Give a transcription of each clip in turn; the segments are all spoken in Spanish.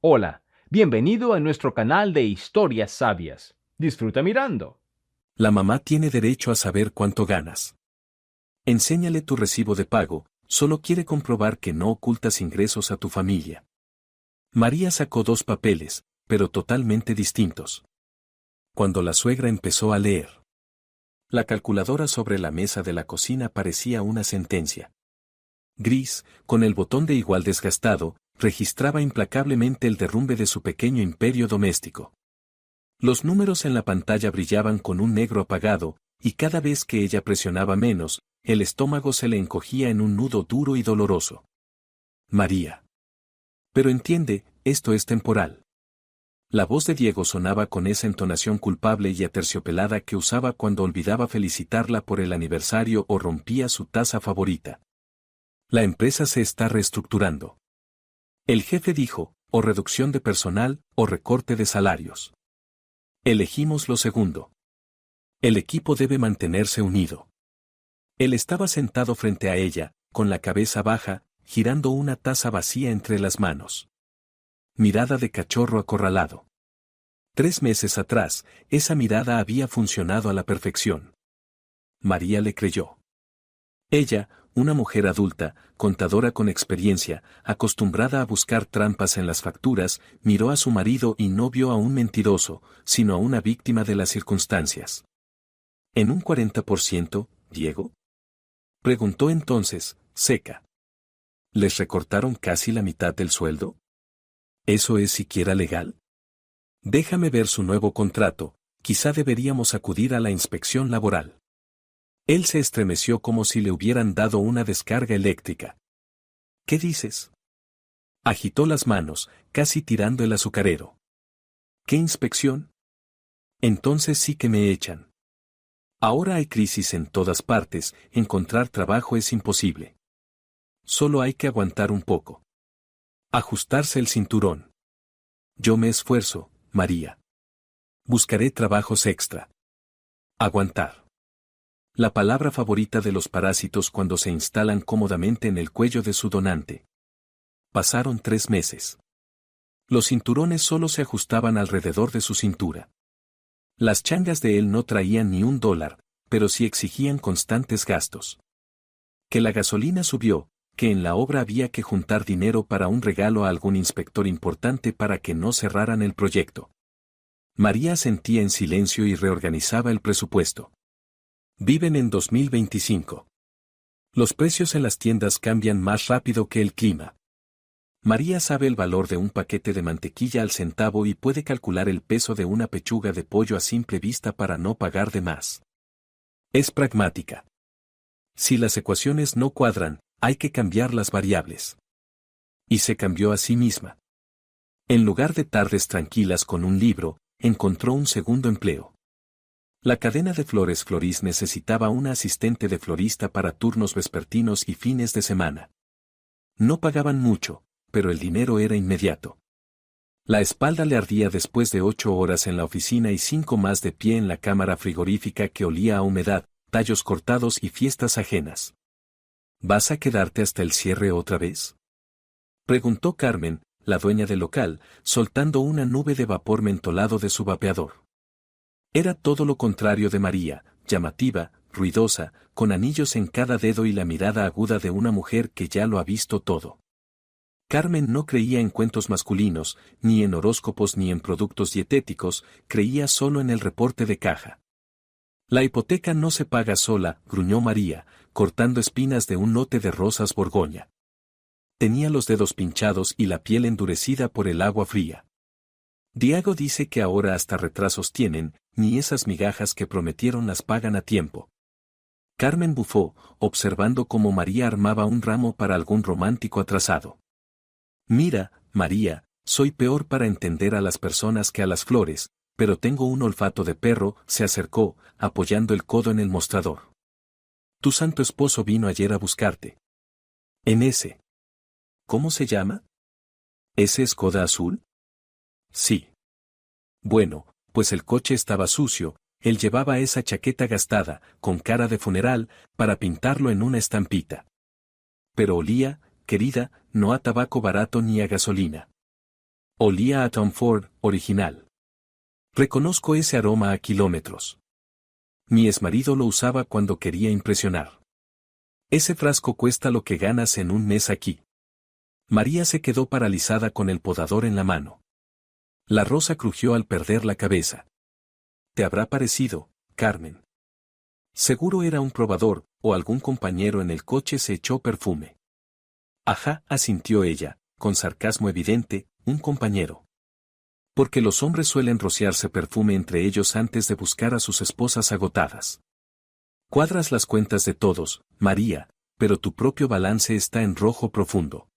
Hola, bienvenido a nuestro canal de historias sabias. Disfruta mirando. La mamá tiene derecho a saber cuánto ganas. Enséñale tu recibo de pago, solo quiere comprobar que no ocultas ingresos a tu familia. María sacó dos papeles, pero totalmente distintos. Cuando la suegra empezó a leer, la calculadora sobre la mesa de la cocina parecía una sentencia. Gris, con el botón de igual desgastado, registraba implacablemente el derrumbe de su pequeño imperio doméstico. Los números en la pantalla brillaban con un negro apagado, y cada vez que ella presionaba menos, el estómago se le encogía en un nudo duro y doloroso. María. Pero entiende, esto es temporal. La voz de Diego sonaba con esa entonación culpable y aterciopelada que usaba cuando olvidaba felicitarla por el aniversario o rompía su taza favorita. La empresa se está reestructurando. El jefe dijo, o reducción de personal, o recorte de salarios. Elegimos lo segundo. El equipo debe mantenerse unido. Él estaba sentado frente a ella, con la cabeza baja, girando una taza vacía entre las manos. Mirada de cachorro acorralado. 3 meses atrás, esa mirada había funcionado a la perfección. María le creyó. Ella, una mujer adulta, contadora con experiencia, acostumbrada a buscar trampas en las facturas, miró a su marido y no vio a un mentiroso, sino a una víctima de las circunstancias. ¿En un 40%, Diego? Preguntó entonces, seca. ¿Les recortaron casi la mitad del sueldo? ¿Eso es siquiera legal? Déjame ver su nuevo contrato, quizá deberíamos acudir a la inspección laboral. Él se estremeció como si le hubieran dado una descarga eléctrica. ¿Qué dices? Agitó las manos, casi tirando el azucarero. ¿Qué inspección? Entonces sí que me echan. Ahora hay crisis en todas partes, encontrar trabajo es imposible. Solo hay que aguantar un poco. Ajustarse el cinturón. Yo me esfuerzo, María. Buscaré trabajos extra. Aguantar. La palabra favorita de los parásitos cuando se instalan cómodamente en el cuello de su donante. Pasaron 3 meses. Los cinturones solo se ajustaban alrededor de su cintura. Las changas de él no traían ni $1, pero sí exigían constantes gastos. Que la gasolina subió, que en la obra había que juntar dinero para un regalo a algún inspector importante para que no cerraran el proyecto. María asentía en silencio y reorganizaba el presupuesto. Viven en 2025. Los precios en las tiendas cambian más rápido que el clima. María sabe el valor de un paquete de mantequilla al centavo y puede calcular el peso de una pechuga de pollo a simple vista para no pagar de más. Es pragmática. Si las ecuaciones no cuadran, hay que cambiar las variables. Y se cambió a sí misma. En lugar de tardes tranquilas con un libro, encontró un segundo empleo. La cadena de flores Floris necesitaba una asistente de florista para turnos vespertinos y fines de semana. No pagaban mucho, pero el dinero era inmediato. La espalda le ardía después de 8 horas en la oficina y 5 más de pie en la cámara frigorífica que olía a humedad, tallos cortados y fiestas ajenas. ¿Vas a quedarte hasta el cierre otra vez? Preguntó Carmen, la dueña del local, soltando una nube de vapor mentolado de su vapeador. Era todo lo contrario de María, llamativa, ruidosa, con anillos en cada dedo y la mirada aguda de una mujer que ya lo ha visto todo. Carmen no creía en cuentos masculinos, ni en horóscopos ni en productos dietéticos, creía solo en el reporte de caja. La hipoteca no se paga sola, gruñó María, cortando espinas de un lote de rosas Borgoña. Tenía los dedos pinchados y la piel endurecida por el agua fría. Diego dice que ahora hasta retrasos tienen, ni esas migajas que prometieron las pagan a tiempo. Carmen bufó, observando cómo María armaba un ramo para algún romántico atrasado. Mira, María, soy peor para entender a las personas que a las flores, pero tengo un olfato de perro, se acercó, apoyando el codo en el mostrador. Tu santo esposo vino ayer a buscarte. En ese. ¿Cómo se llama? ¿Ese Skoda azul? Sí. Bueno, pues el coche estaba sucio, él llevaba esa chaqueta gastada, con cara de funeral, para pintarlo en una estampita. Pero olía, querida, no a tabaco barato ni a gasolina. Olía a Tom Ford, original. Reconozco ese aroma a kilómetros. Mi exmarido lo usaba cuando quería impresionar. Ese frasco cuesta lo que ganas en un mes aquí. María se quedó paralizada con el podador en la mano. La rosa crujió al perder la cabeza. ¿Te habrá parecido, Carmen? Seguro era un probador, o algún compañero en el coche se echó perfume. Ajá, asintió ella, con sarcasmo evidente, un compañero. Porque los hombres suelen rociarse perfume entre ellos antes de buscar a sus esposas agotadas. Cuadras las cuentas de todos, María, pero tu propio balance está en rojo profundo.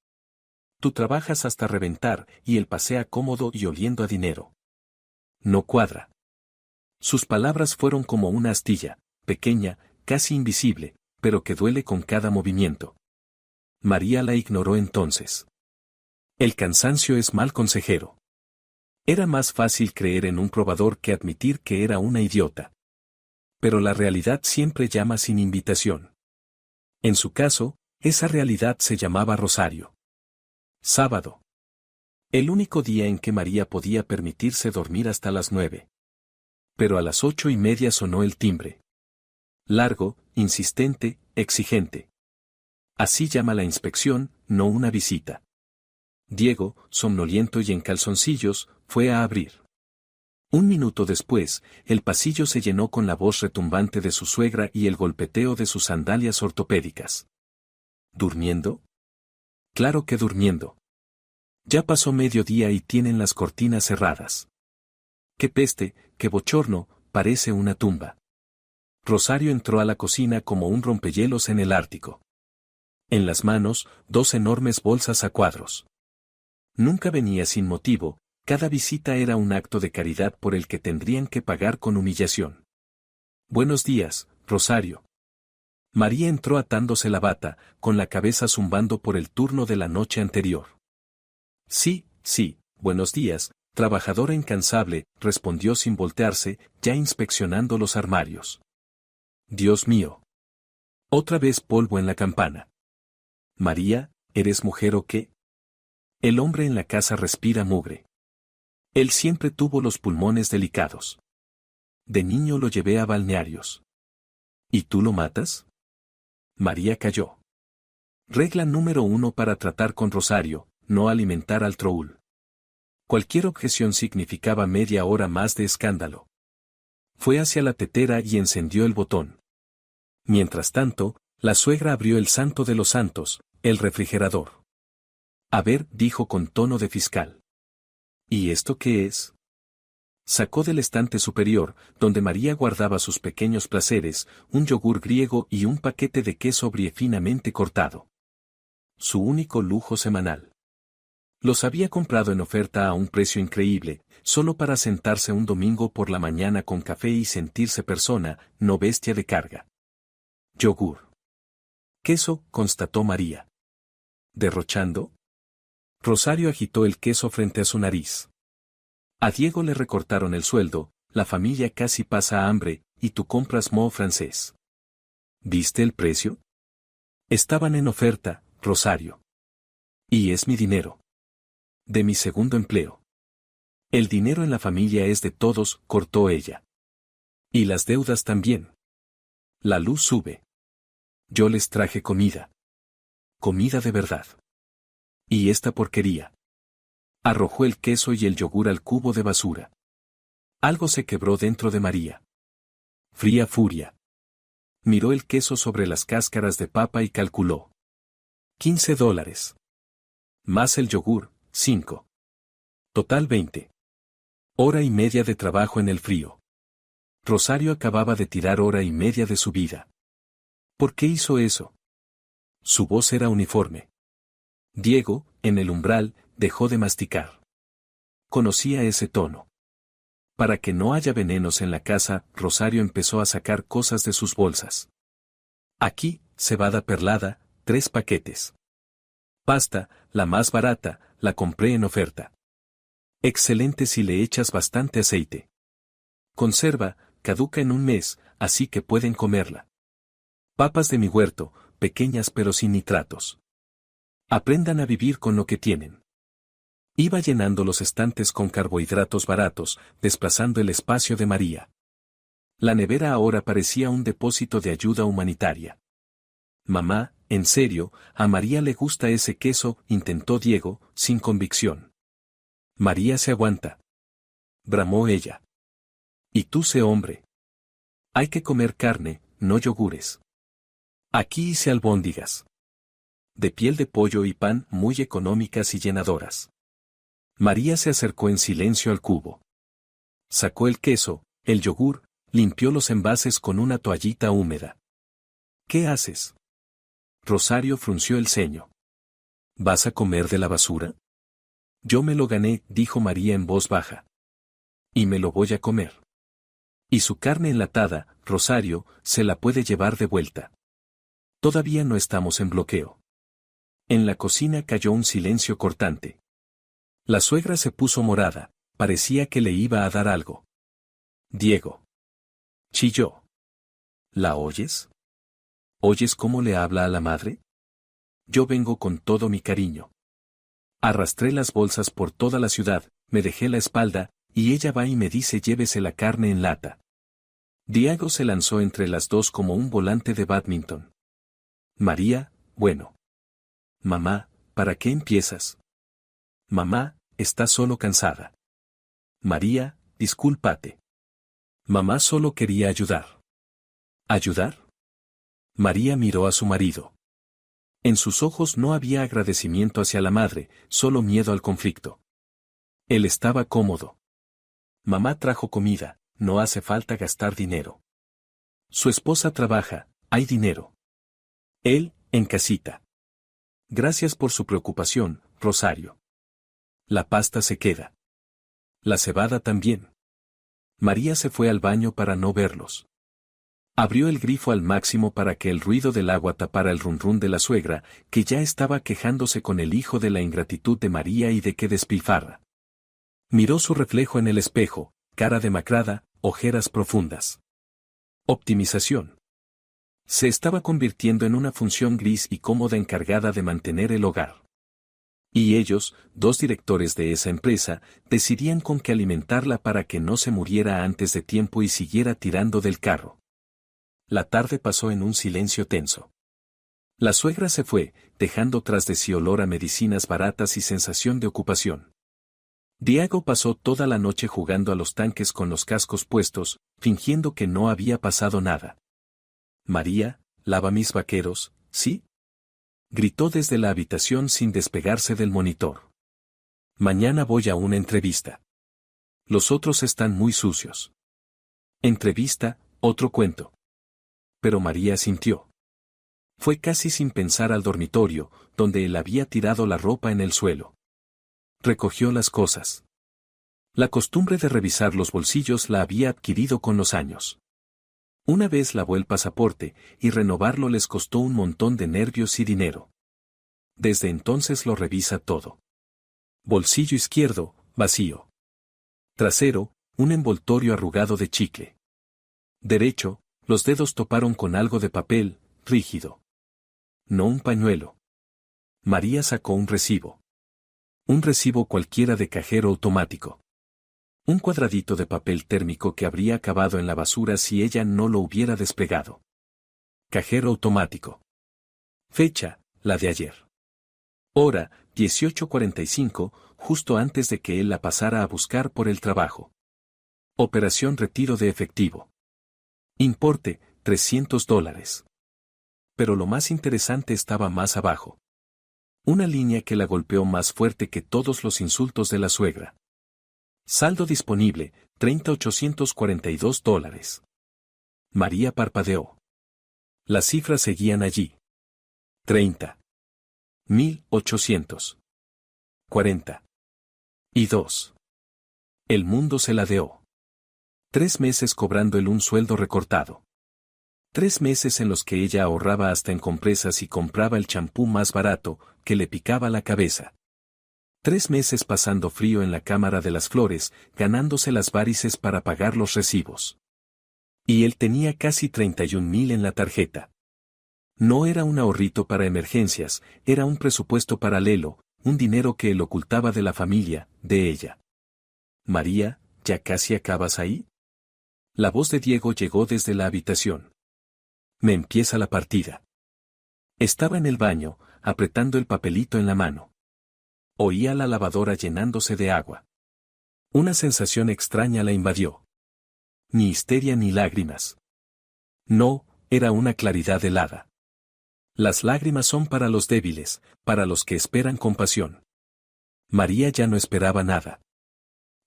Tú trabajas hasta reventar y él pasea cómodo y oliendo a dinero. No cuadra. Sus palabras fueron como una astilla, pequeña, casi invisible, pero que duele con cada movimiento. María la ignoró entonces. El cansancio es mal consejero. Era más fácil creer en un probador que admitir que era una idiota. Pero la realidad siempre llama sin invitación. En su caso, esa realidad se llamaba Rosario. Sábado. El único día en que María podía permitirse dormir hasta las 9. Pero a las 8:30 sonó el timbre. Largo, insistente, exigente. Así llama la inspección, no una visita. Diego, somnoliento y en calzoncillos, fue a abrir. Un minuto después, el pasillo se llenó con la voz retumbante de su suegra y el golpeteo de sus sandalias ortopédicas. ¿Durmiendo? Claro que durmiendo. Ya pasó mediodía y tienen las cortinas cerradas. ¡Qué peste, qué bochorno! Parece una tumba. Rosario entró a la cocina como un rompehielos en el Ártico. En las manos, 2 enormes bolsas a cuadros. Nunca venía sin motivo, cada visita era un acto de caridad por el que tendrían que pagar con humillación. Buenos días, Rosario. María entró atándose la bata, con la cabeza zumbando por el turno de la noche anterior. Sí, buenos días, trabajadora incansable, respondió sin voltearse, ya inspeccionando los armarios. Dios mío. Otra vez polvo en la campana. María, ¿eres mujer o qué? El hombre en la casa respira mugre. Él siempre tuvo los pulmones delicados. De niño lo llevé a balnearios. ¿Y tú lo matas? María calló. Regla número 1 para tratar con Rosario, no alimentar al troul. Cualquier objeción significaba media hora más de escándalo. Fue hacia la tetera y encendió el botón. Mientras tanto, la suegra abrió el santo de los santos, el refrigerador. A ver, dijo con tono de fiscal. ¿Y esto qué es? Sacó del estante superior, donde María guardaba sus pequeños placeres, un yogur griego y un paquete de queso brie finamente cortado. Su único lujo semanal. Los había comprado en oferta a un precio increíble, solo para sentarse un domingo por la mañana con café y sentirse persona, no bestia de carga. Yogur. Queso, constató María. ¿Derrochando? Rosario agitó el queso frente a su nariz. A Diego le recortaron el sueldo, la familia casi pasa hambre, y tú compras moho francés. ¿Viste el precio? Estaban en oferta, Rosario. Y es mi dinero. De mi segundo empleo. El dinero en la familia es de todos, cortó ella. Y las deudas también. La luz sube. Yo les traje comida. Comida de verdad. ¿Y esta porquería? Arrojó el queso y el yogur al cubo de basura. Algo se quebró dentro de María. Fría furia. Miró el queso sobre las cáscaras de papa y calculó. $15. Más el yogur, 5. Total 20. Hora y media de trabajo en el frío. Rosario acababa de tirar hora y media de su vida. ¿Por qué hizo eso? Su voz era uniforme. Diego, en el umbral, dejó de masticar. Conocía ese tono. Para que no haya venenos en la casa, Rosario empezó a sacar cosas de sus bolsas. Aquí, cebada perlada, 3 paquetes. Pasta, la más barata, la compré en oferta. Excelente si le echas bastante aceite. Conserva, caduca en un mes, así que pueden comerla. Papas de mi huerto, pequeñas pero sin nitratos. Aprendan a vivir con lo que tienen. Iba llenando los estantes con carbohidratos baratos, desplazando el espacio de María. La nevera ahora parecía un depósito de ayuda humanitaria. Mamá, en serio, a María le gusta ese queso, intentó Diego, sin convicción. María se aguanta. Bramó ella. Y tú sé hombre. Hay que comer carne, no yogures. Aquí hice albóndigas. De piel de pollo y pan, muy económicas y llenadoras. María se acercó en silencio al cubo. Sacó el queso, el yogur, limpió los envases con una toallita húmeda. ¿Qué haces? Rosario frunció el ceño. ¿Vas a comer de la basura? Yo me lo gané, dijo María en voz baja. Y me lo voy a comer. Y su carne enlatada, Rosario, se la puede llevar de vuelta. Todavía no estamos en bloqueo. En la cocina cayó un silencio cortante. La suegra se puso morada, parecía que le iba a dar algo. Diego. Chilló. ¿La oyes? ¿Oyes cómo le habla a la madre? Yo vengo con todo mi cariño. Arrastré las bolsas por toda la ciudad, me dejé la espalda, y ella va y me dice llévese la carne en lata. Diego se lanzó entre las dos como un volante de bádminton. María, bueno. Mamá, ¿para qué empiezas? Mamá, está solo cansada. María, discúlpate. Mamá solo quería ayudar. ¿Ayudar? María miró a su marido. En sus ojos no había agradecimiento hacia la madre, solo miedo al conflicto. Él estaba cómodo. Mamá trajo comida, no hace falta gastar dinero. Su esposa trabaja, hay dinero. Él, en casita. Gracias por su preocupación, Rosario. La pasta se queda. La cebada también. María se fue al baño para no verlos. Abrió el grifo al máximo para que el ruido del agua tapara el runrún de la suegra, que ya estaba quejándose con el hijo de la ingratitud de María y de que despilfarra. Miró su reflejo en el espejo, cara demacrada, ojeras profundas. Optimización. Se estaba convirtiendo en una función gris y cómoda encargada de mantener el hogar. Y ellos, dos directores de esa empresa, decidían con qué alimentarla para que no se muriera antes de tiempo y siguiera tirando del carro. La tarde pasó en un silencio tenso. La suegra se fue, dejando tras de sí olor a medicinas baratas y sensación de ocupación. Diego pasó toda la noche jugando a los tanques con los cascos puestos, fingiendo que no había pasado nada. María, lava mis vaqueros, ¿sí? Gritó desde la habitación sin despegarse del monitor. Mañana voy a una entrevista. Los otros están muy sucios. Entrevista, otro cuento. Pero María sintió. Fue casi sin pensar al dormitorio, donde él había tirado la ropa en el suelo. Recogió las cosas. La costumbre de revisar los bolsillos la había adquirido con los años. Una vez lavó el pasaporte, y renovarlo les costó un montón de nervios y dinero. Desde entonces lo revisa todo. Bolsillo izquierdo, vacío. Trasero, un envoltorio arrugado de chicle. Derecho, los dedos toparon con algo de papel, rígido. No un pañuelo. María sacó un recibo. Un recibo cualquiera de cajero automático. Un cuadradito de papel térmico que habría acabado en la basura si ella no lo hubiera desplegado. Cajero automático. Fecha, la de ayer. Hora, 18:45, justo antes de que él la pasara a buscar por el trabajo. Operación retiro de efectivo. Importe, $300. Pero lo más interesante estaba más abajo. Una línea que la golpeó más fuerte que todos los insultos de la suegra. Saldo disponible, $30,842. María parpadeó. Las cifras seguían allí. 30.840. Y 2. El mundo se ladeó. 3 meses cobrando un sueldo recortado. 3 meses en los que ella ahorraba hasta en compresas y compraba el champú más barato, que le picaba la cabeza. 3 meses pasando frío en la Cámara de las Flores, ganándose las varices para pagar los recibos. Y él tenía casi 31,000 en la tarjeta. No era un ahorrito para emergencias, era un presupuesto paralelo, un dinero que él ocultaba de la familia, de ella. María, ¿ya casi acabas ahí? La voz de Diego llegó desde la habitación. Me empieza la partida. Estaba en el baño, apretando el papelito en la mano. Oía la lavadora llenándose de agua. Una sensación extraña la invadió. Ni histeria ni lágrimas. No, era una claridad helada. Las lágrimas son para los débiles, para los que esperan compasión. María ya no esperaba nada.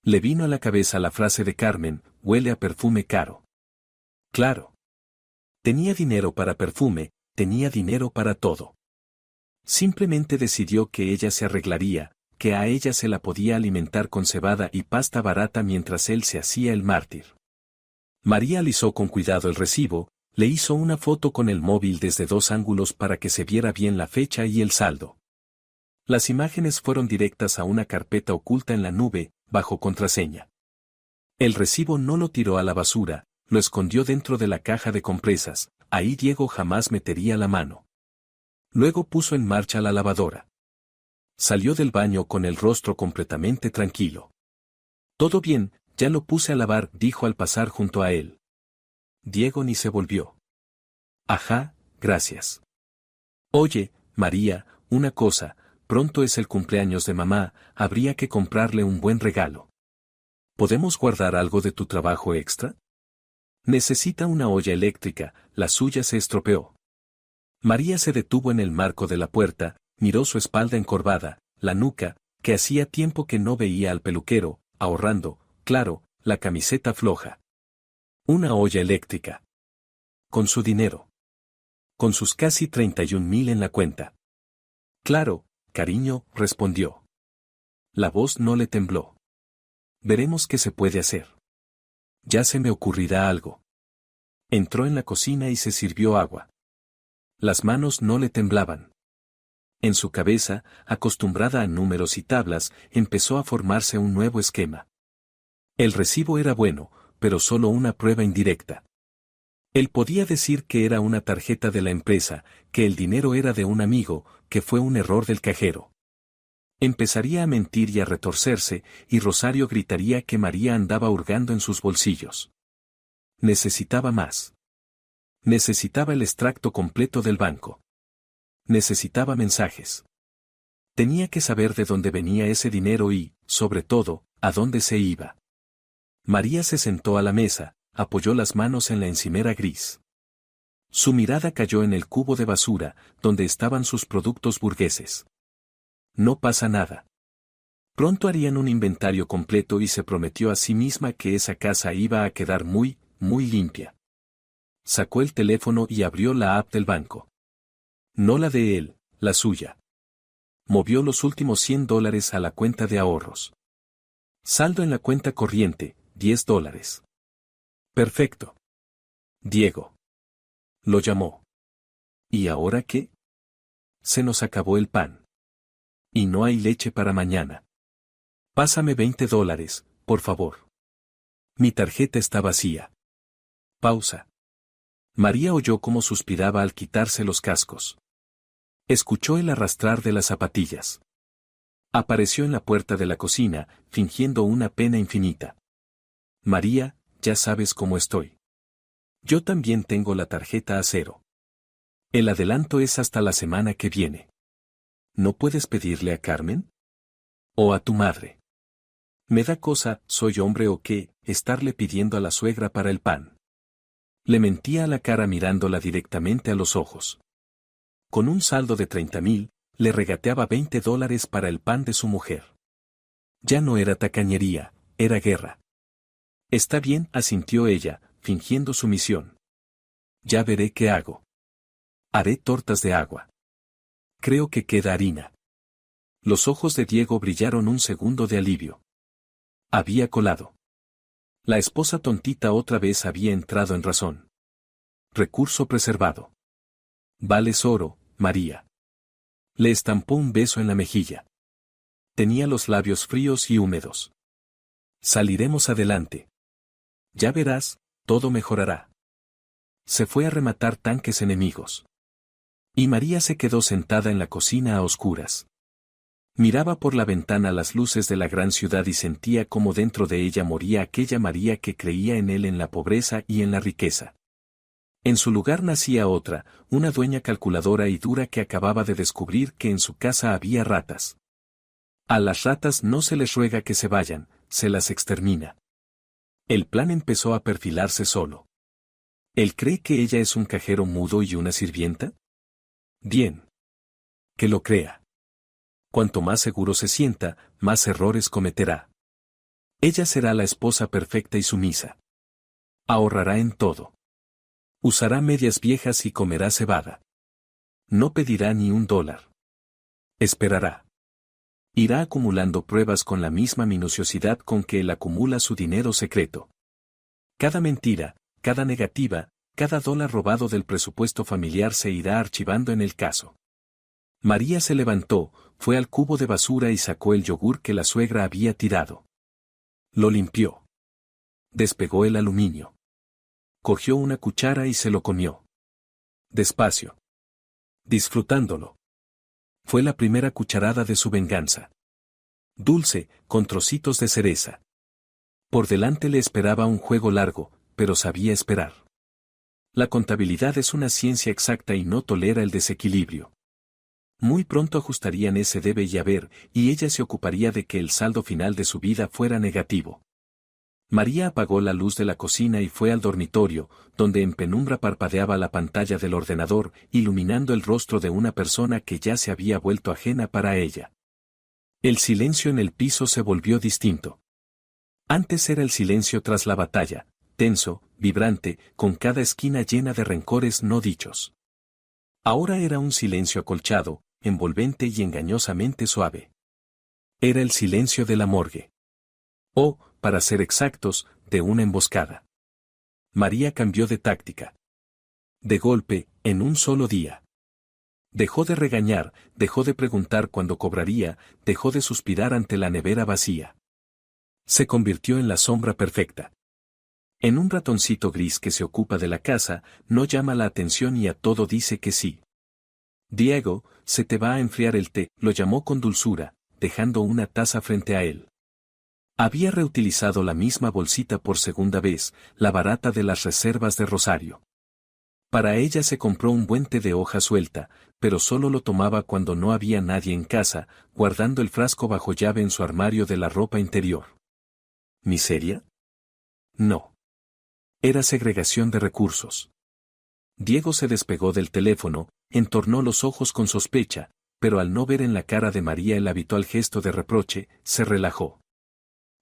Le vino a la cabeza la frase de Carmen, huele a perfume caro. Claro. Tenía dinero para perfume, tenía dinero para todo. Simplemente decidió que ella se arreglaría, que a ella se la podía alimentar con cebada y pasta barata mientras él se hacía el mártir. María alisó con cuidado el recibo, le hizo una foto con el móvil desde 2 ángulos para que se viera bien la fecha y el saldo. Las imágenes fueron directas a una carpeta oculta en la nube, bajo contraseña. El recibo no lo tiró a la basura, lo escondió dentro de la caja de compresas, ahí Diego jamás metería la mano. Luego puso en marcha la lavadora. Salió del baño con el rostro completamente tranquilo. Todo bien, ya lo puse a lavar, dijo al pasar junto a él. Diego ni se volvió. Ajá, gracias. Oye, María, una cosa, pronto es el cumpleaños de mamá, habría que comprarle un buen regalo. ¿Podemos guardar algo de tu trabajo extra? Necesita una olla eléctrica, la suya se estropeó. María se detuvo en el marco de la puerta, miró su espalda encorvada, la nuca, que hacía tiempo que no veía al peluquero, ahorrando, claro, la camiseta floja. Una olla eléctrica. Con su dinero. Con sus casi 31.000 en la cuenta. Claro, cariño, respondió. La voz no le tembló. Veremos qué se puede hacer. Ya se me ocurrirá algo. Entró en la cocina y se sirvió agua. Las manos no le temblaban. En su cabeza, acostumbrada a números y tablas, empezó a formarse un nuevo esquema. El recibo era bueno, pero solo una prueba indirecta. Él podía decir que era una tarjeta de la empresa, que el dinero era de un amigo, que fue un error del cajero. Empezaría a mentir y a retorcerse, y Rosario gritaría que María andaba hurgando en sus bolsillos. Necesitaba más. Necesitaba el extracto completo del banco. Necesitaba mensajes. Tenía que saber de dónde venía ese dinero y, sobre todo, a dónde se iba. María se sentó a la mesa, apoyó las manos en la encimera gris. Su mirada cayó en el cubo de basura, donde estaban sus productos burgueses. No pasa nada. Pronto harían un inventario completo y se prometió a sí misma que esa casa iba a quedar muy, muy limpia. Sacó el teléfono y abrió la app del banco. No la de él, la suya. Movió los últimos $100 a la cuenta de ahorros. Saldo en la cuenta corriente, $10. Perfecto. Diego. Lo llamó. ¿Y ahora qué? Se nos acabó el pan. Y no hay leche para mañana. Pásame $20, por favor. Mi tarjeta está vacía. Pausa. María oyó cómo suspiraba al quitarse los cascos. Escuchó el arrastrar de las zapatillas. Apareció en la puerta de la cocina, fingiendo una pena infinita. María, ya sabes cómo estoy. Yo también tengo la tarjeta a cero. El adelanto es hasta la semana que viene. ¿No puedes pedirle a Carmen? ¿O a tu madre? Me da cosa, soy hombre o qué, estarle pidiendo a la suegra para el pan. Le mentía a la cara mirándola directamente a los ojos. Con un saldo de 30.000, le regateaba $20 para el pan de su mujer. Ya no era tacañería, era guerra. Está bien, asintió ella, fingiendo sumisión. Ya veré qué hago. Haré tortas de agua. Creo que queda harina. Los ojos de Diego brillaron un segundo de alivio. Había colado. La esposa tontita otra vez había entrado en razón. Recurso preservado. Vales oro, María. Le estampó un beso en la mejilla. Tenía los labios fríos y húmedos. Saliremos adelante. Ya verás, todo mejorará. Se fue a rematar tanques enemigos. Y María se quedó sentada en la cocina a oscuras. Miraba por la ventana las luces de la gran ciudad y sentía cómo dentro de ella moría aquella María que creía en él en la pobreza y en la riqueza. En su lugar nacía otra, una dueña calculadora y dura que acababa de descubrir que en su casa había ratas. A las ratas no se les ruega que se vayan, se las extermina. El plan empezó a perfilarse solo. ¿Él cree que ella es un cajero mudo y una sirvienta? Bien. Que lo crea. Cuanto más seguro se sienta, más errores cometerá. Ella será la esposa perfecta y sumisa. Ahorrará en todo. Usará medias viejas y comerá cebada. No pedirá ni $1. Esperará. Irá acumulando pruebas con la misma minuciosidad con que él acumula su dinero secreto. Cada mentira, cada negativa, cada dólar robado del presupuesto familiar se irá archivando en el caso. María se levantó, fue al cubo de basura y sacó el yogur que la suegra había tirado. Lo limpió. Despegó el aluminio. Cogió una cuchara y se lo comió. Despacio. Disfrutándolo. Fue la primera cucharada de su venganza. Dulce, con trocitos de cereza. Por delante le esperaba un juego largo, pero sabía esperar. La contabilidad es una ciencia exacta y no tolera el desequilibrio. Muy pronto ajustarían ese debe y haber, y ella se ocuparía de que el saldo final de su vida fuera negativo. María apagó la luz de la cocina y fue al dormitorio, donde en penumbra parpadeaba la pantalla del ordenador, iluminando el rostro de una persona que ya se había vuelto ajena para ella. El silencio en el piso se volvió distinto. Antes era el silencio tras la batalla, tenso, vibrante, con cada esquina llena de rencores no dichos. Ahora era un silencio acolchado, envolvente y engañosamente suave. Era el silencio de la morgue. O, para ser exactos, de una emboscada. María cambió de táctica. De golpe, en un solo día. Dejó de regañar, dejó de preguntar cuándo cobraría, dejó de suspirar ante la nevera vacía. Se convirtió en la sombra perfecta. En un ratoncito gris que se ocupa de la casa, no llama la atención y a todo dice que sí. Diego, se te va a enfriar el té, lo llamó con dulzura, dejando una taza frente a él. Había reutilizado la misma bolsita por segunda vez, la barata de las reservas de Rosario. Para ella se compró un buen té de hoja suelta, pero solo lo tomaba cuando no había nadie en casa, guardando el frasco bajo llave en su armario de la ropa interior. ¿Miseria? No. Era segregación de recursos. Diego se despegó del teléfono, entornó los ojos con sospecha, pero al no ver en la cara de María el habitual gesto de reproche, se relajó.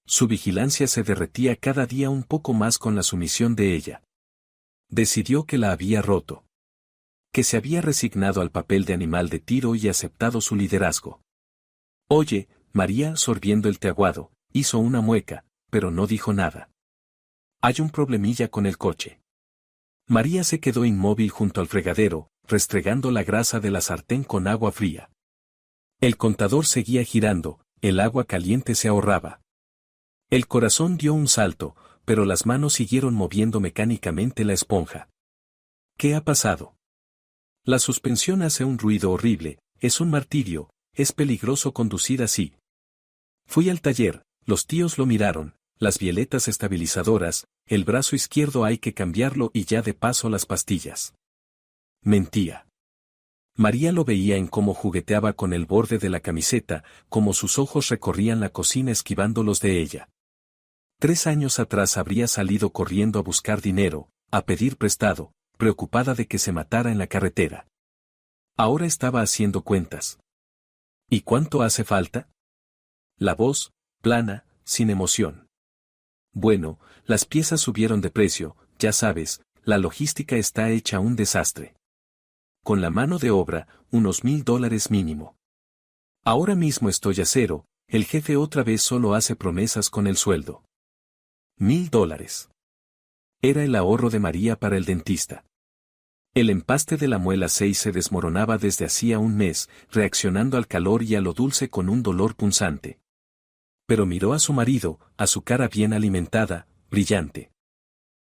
Su vigilancia se derretía cada día un poco más con la sumisión de ella. Decidió que la había roto. Que se había resignado al papel de animal de tiro y aceptado su liderazgo. Oye, María, sorbiendo el té aguado, hizo una mueca, pero no dijo nada. Hay un problemilla con el coche. María se quedó inmóvil junto al fregadero, restregando la grasa de la sartén con agua fría. El contador seguía girando, el agua caliente se ahorraba. El corazón dio un salto, pero las manos siguieron moviendo mecánicamente la esponja. ¿Qué ha pasado? La suspensión hace un ruido horrible, es un martirio, es peligroso conducir así. Fui al taller, los tíos lo miraron, las bieletas estabilizadoras, el brazo izquierdo hay que cambiarlo y ya de paso las pastillas. Mentía. María lo veía en cómo jugueteaba con el borde de la camiseta, cómo sus ojos recorrían la cocina esquivándolos de ella. 3 años atrás habría salido corriendo a buscar dinero, a pedir prestado, preocupada de que se matara en la carretera. Ahora estaba haciendo cuentas. ¿Y cuánto hace falta? La voz, plana, sin emoción. Bueno, las piezas subieron de precio, ya sabes, la logística está hecha un desastre. Con la mano de obra, unos $1,000 mínimo. Ahora mismo estoy a cero, el jefe otra vez solo hace promesas con el sueldo. $1,000. Era el ahorro de María para el dentista. El empaste de la muela 6 se desmoronaba desde hacía un mes, reaccionando al calor y a lo dulce con un dolor punzante. Pero miró a su marido, a su cara bien alimentada, brillante.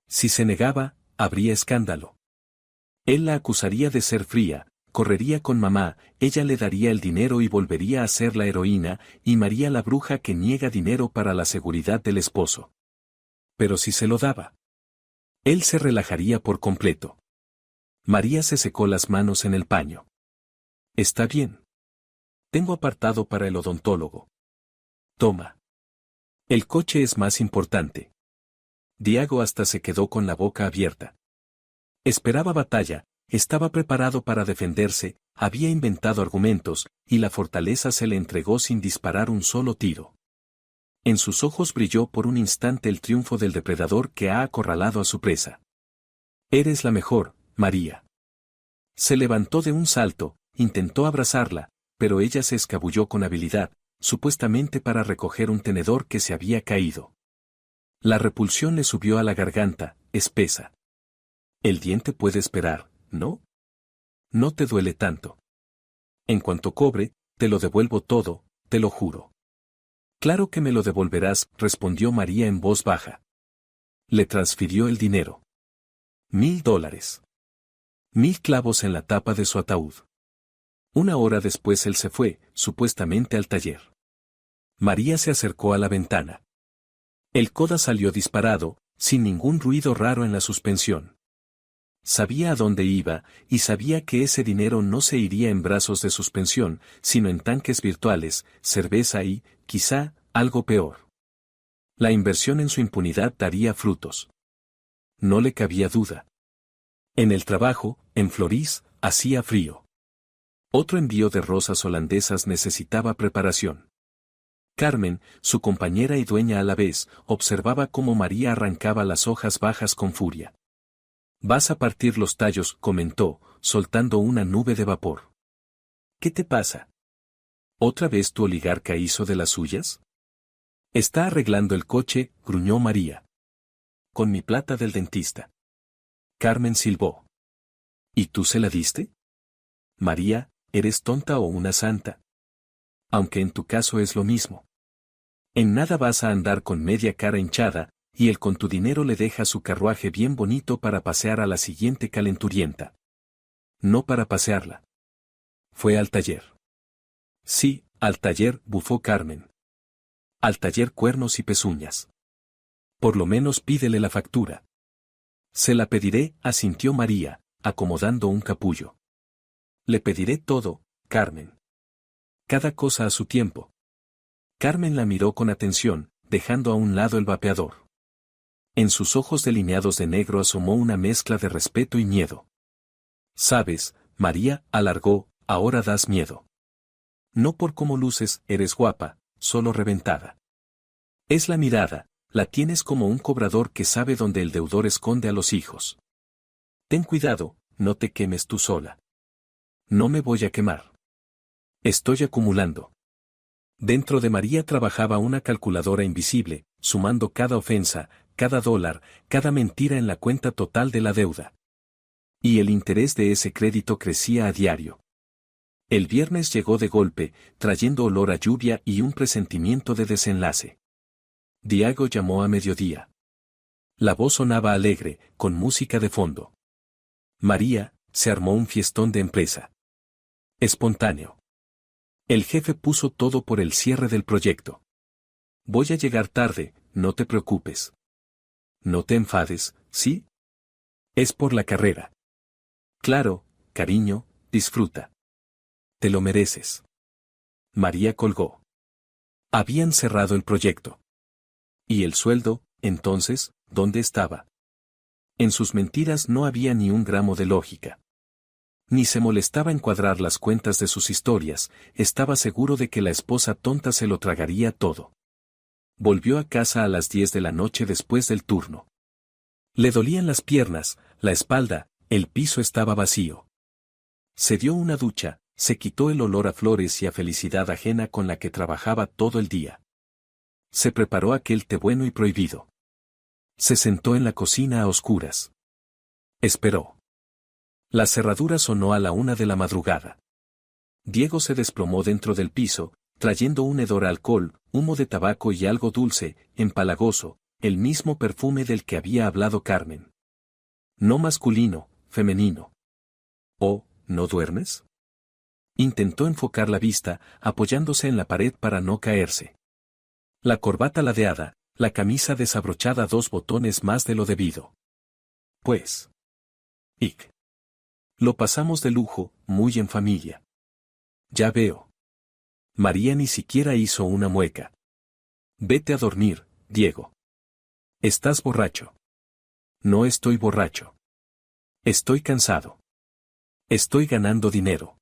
Si se negaba, habría escándalo. Él la acusaría de ser fría, correría con mamá, ella le daría el dinero y volvería a ser la heroína, y María la bruja que niega dinero para la seguridad del esposo. Pero si se lo daba, él se relajaría por completo. María se secó las manos en el paño. Está bien. Tengo apartado para el odontólogo. Toma. El coche es más importante. Diago hasta se quedó con la boca abierta. Esperaba batalla, estaba preparado para defenderse, había inventado argumentos, y la fortaleza se le entregó sin disparar un solo tiro. En sus ojos brilló por un instante el triunfo del depredador que ha acorralado a su presa. Eres la mejor, María. Se levantó de un salto, intentó abrazarla, pero ella se escabulló con habilidad, supuestamente para recoger un tenedor que se había caído. La repulsión le subió a la garganta, espesa. El diente puede esperar, ¿no? No te duele tanto. En cuanto cobre, te lo devuelvo todo, te lo juro. Claro que me lo devolverás, respondió María en voz baja. Le transfirió el dinero. $1000. 1000 clavos en la tapa de su ataúd. Una hora después él se fue, supuestamente al taller. María se acercó a la ventana. El coda salió disparado, sin ningún ruido raro en la suspensión. Sabía a dónde iba, y sabía que ese dinero no se iría en brazos de suspensión, sino en tanques virtuales, cerveza y, quizá, algo peor. La inversión en su impunidad daría frutos. No le cabía duda. En el trabajo, en Florís, hacía frío. Otro envío de rosas holandesas necesitaba preparación. Carmen, su compañera y dueña a la vez, observaba cómo María arrancaba las hojas bajas con furia. «Vas a partir los tallos», comentó, soltando una nube de vapor. «¿Qué te pasa? ¿Otra vez tu oligarca hizo de las suyas?» «Está arreglando el coche», gruñó María. «Con mi plata del dentista». Carmen silbó. «¿Y tú se la diste?» «María, ¿eres tonta o una santa? Aunque en tu caso es lo mismo. En nada vas a andar con media cara hinchada, y él con tu dinero le deja su carruaje bien bonito para pasear a la siguiente calenturienta. No para pasearla. Fue al taller. Sí, al taller, bufó Carmen. Al taller Cuernos y Pezuñas. Por lo menos pídele la factura. Se la pediré, asintió María, acomodando un capullo. Le pediré todo, Carmen. Cada cosa a su tiempo. Carmen la miró con atención, dejando a un lado el vapeador. En sus ojos delineados de negro asomó una mezcla de respeto y miedo. «Sabes, María», alargó, «ahora das miedo. No por cómo luces, eres guapa, solo reventada. Es la mirada, la tienes como un cobrador que sabe dónde el deudor esconde a los hijos. Ten cuidado, no te quemes tú sola. No me voy a quemar. Estoy acumulando». Dentro de María trabajaba una calculadora invisible, sumando cada ofensa, cada dólar, cada mentira en la cuenta total de la deuda. Y el interés de ese crédito crecía a diario. El viernes llegó de golpe, trayendo olor a lluvia y un presentimiento de desenlace. Diago llamó a mediodía. La voz sonaba alegre, con música de fondo. María, se armó un fiestón de empresa. Espontáneo. El jefe puso todo por el cierre del proyecto. Voy a llegar tarde, no te preocupes. No te enfades, ¿sí? Es por la carrera. Claro, cariño, disfruta. Te lo mereces. María colgó. Habían cerrado el proyecto. ¿Y el sueldo, entonces, dónde estaba? En sus mentiras no había ni un gramo de lógica. Ni se molestaba en cuadrar las cuentas de sus historias, estaba seguro de que la esposa tonta se lo tragaría todo. Volvió a casa a las 10 de la noche después del turno. Le dolían las piernas, la espalda, el piso estaba vacío. Se dio una ducha, se quitó el olor a flores y a felicidad ajena con la que trabajaba todo el día. Se preparó aquel té bueno y prohibido. Se sentó en la cocina a oscuras. Esperó. La cerradura sonó a la 1 de la madrugada. Diego se desplomó dentro del piso, trayendo un hedor a alcohol, humo de tabaco y algo dulce, empalagoso, el mismo perfume del que había hablado Carmen. No masculino, femenino. «Oh, ¿no duermes?». Intentó enfocar la vista, apoyándose en la pared para no caerse. La corbata ladeada, la camisa desabrochada 2 botones más de lo debido. Pues. Ick. Lo pasamos de lujo, muy en familia. Ya veo. María ni siquiera hizo una mueca. Vete a dormir, Diego. Estás borracho. No estoy borracho. Estoy cansado. Estoy ganando dinero.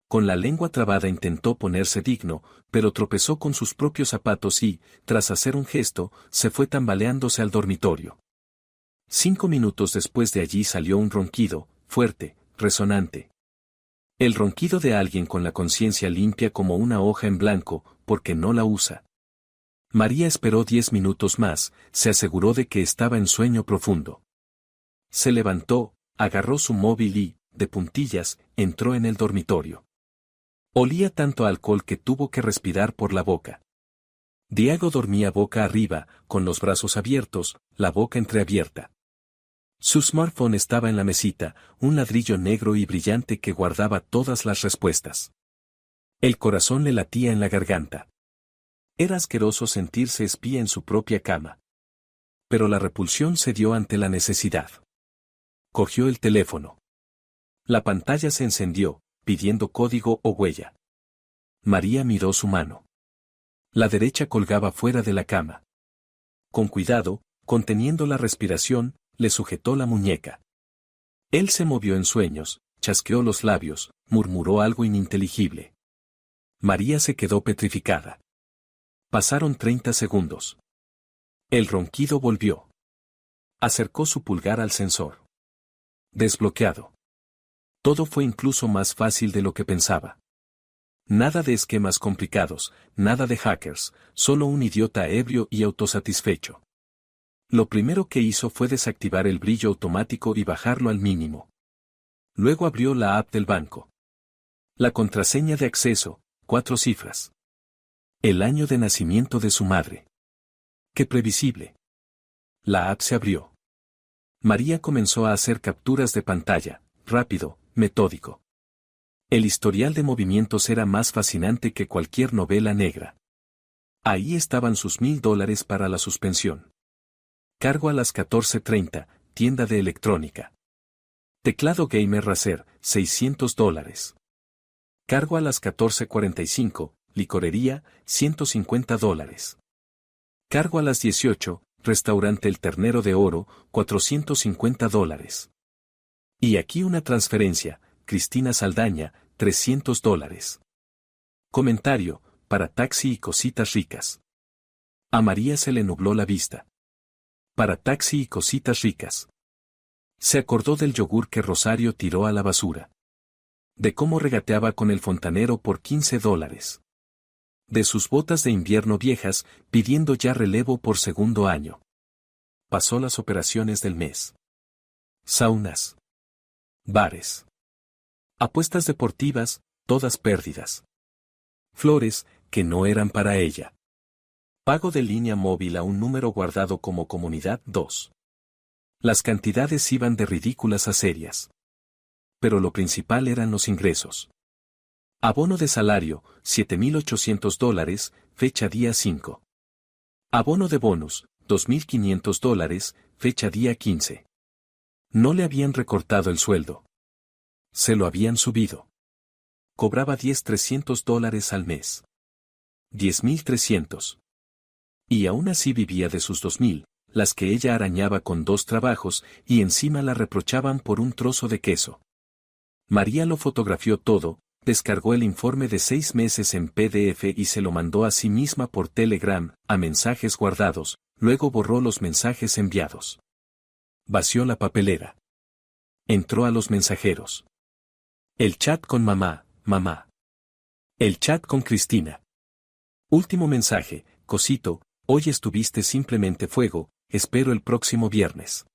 Con la lengua trabada intentó ponerse digno, pero tropezó con sus propios zapatos y, tras hacer un gesto, se fue tambaleándose al dormitorio. 5 minutos después de allí salió un ronquido, fuerte, resonante. El ronquido de alguien con la conciencia limpia como una hoja en blanco, porque no la usa. María esperó 10 minutos más, se aseguró de que estaba en sueño profundo. Se levantó, agarró su móvil y, de puntillas, entró en el dormitorio. Olía tanto a alcohol que tuvo que respirar por la boca. Diego dormía boca arriba, con los brazos abiertos, la boca entreabierta. Su smartphone estaba en la mesita, un ladrillo negro y brillante que guardaba todas las respuestas. El corazón le latía en la garganta. Era asqueroso sentirse espía en su propia cama. Pero la repulsión cedió ante la necesidad. Cogió el teléfono. La pantalla se encendió, pidiendo código o huella. María miró su mano. La derecha colgaba fuera de la cama. Con cuidado, conteniendo la respiración, le sujetó la muñeca. Él se movió en sueños, chasqueó los labios, murmuró algo ininteligible. María se quedó petrificada. Pasaron 30 segundos. El ronquido volvió. Acercó su pulgar al sensor. Desbloqueado. Todo fue incluso más fácil de lo que pensaba. Nada de esquemas complicados, nada de hackers, solo un idiota ebrio y autosatisfecho. Lo primero que hizo fue desactivar el brillo automático y bajarlo al mínimo. Luego abrió la app del banco. La contraseña de acceso, 4 cifras. El año de nacimiento de su madre. ¡Qué previsible! La app se abrió. María comenzó a hacer capturas de pantalla, rápido, metódico. El historial de movimientos era más fascinante que cualquier novela negra. Ahí estaban sus $1000 para la suspensión. Cargo a las 14:30, tienda de electrónica. Teclado gamer Razer, $600. Cargo a las 14:45, licorería, $150. Cargo a las 18, restaurante El Ternero de Oro, $450. Y aquí una transferencia, Cristina Saldaña, $300. Comentario, para taxi y cositas ricas. A María se le nubló la vista. Para taxi y cositas ricas. Se acordó del yogur que Rosario tiró a la basura. De cómo regateaba con el fontanero por $15. De sus botas de invierno viejas, pidiendo ya relevo por segundo año. Pasó las operaciones del mes. Saunas. Bares. Apuestas deportivas, todas pérdidas. Flores, que no eran para ella. Pago de línea móvil a un número guardado como comunidad 2. Las cantidades iban de ridículas a serias. Pero lo principal eran los ingresos. Abono de salario, $7,800, fecha día 5. Abono de bonus, $2,500, fecha día 15. No le habían recortado el sueldo. Se lo habían subido. Cobraba $300 al mes. 10,300. Y aún así vivía de sus 2,000, las que ella arañaba con 2 trabajos y encima la reprochaban por un trozo de queso. María lo fotografió todo, descargó el informe de 6 meses en PDF y se lo mandó a sí misma por Telegram, a mensajes guardados, luego borró los mensajes enviados. Vació la papelera. Entró a los mensajeros. El chat con mamá, mamá. El chat con Cristina. Último mensaje, cosito, hoy estuviste simplemente fuego, espero el próximo viernes.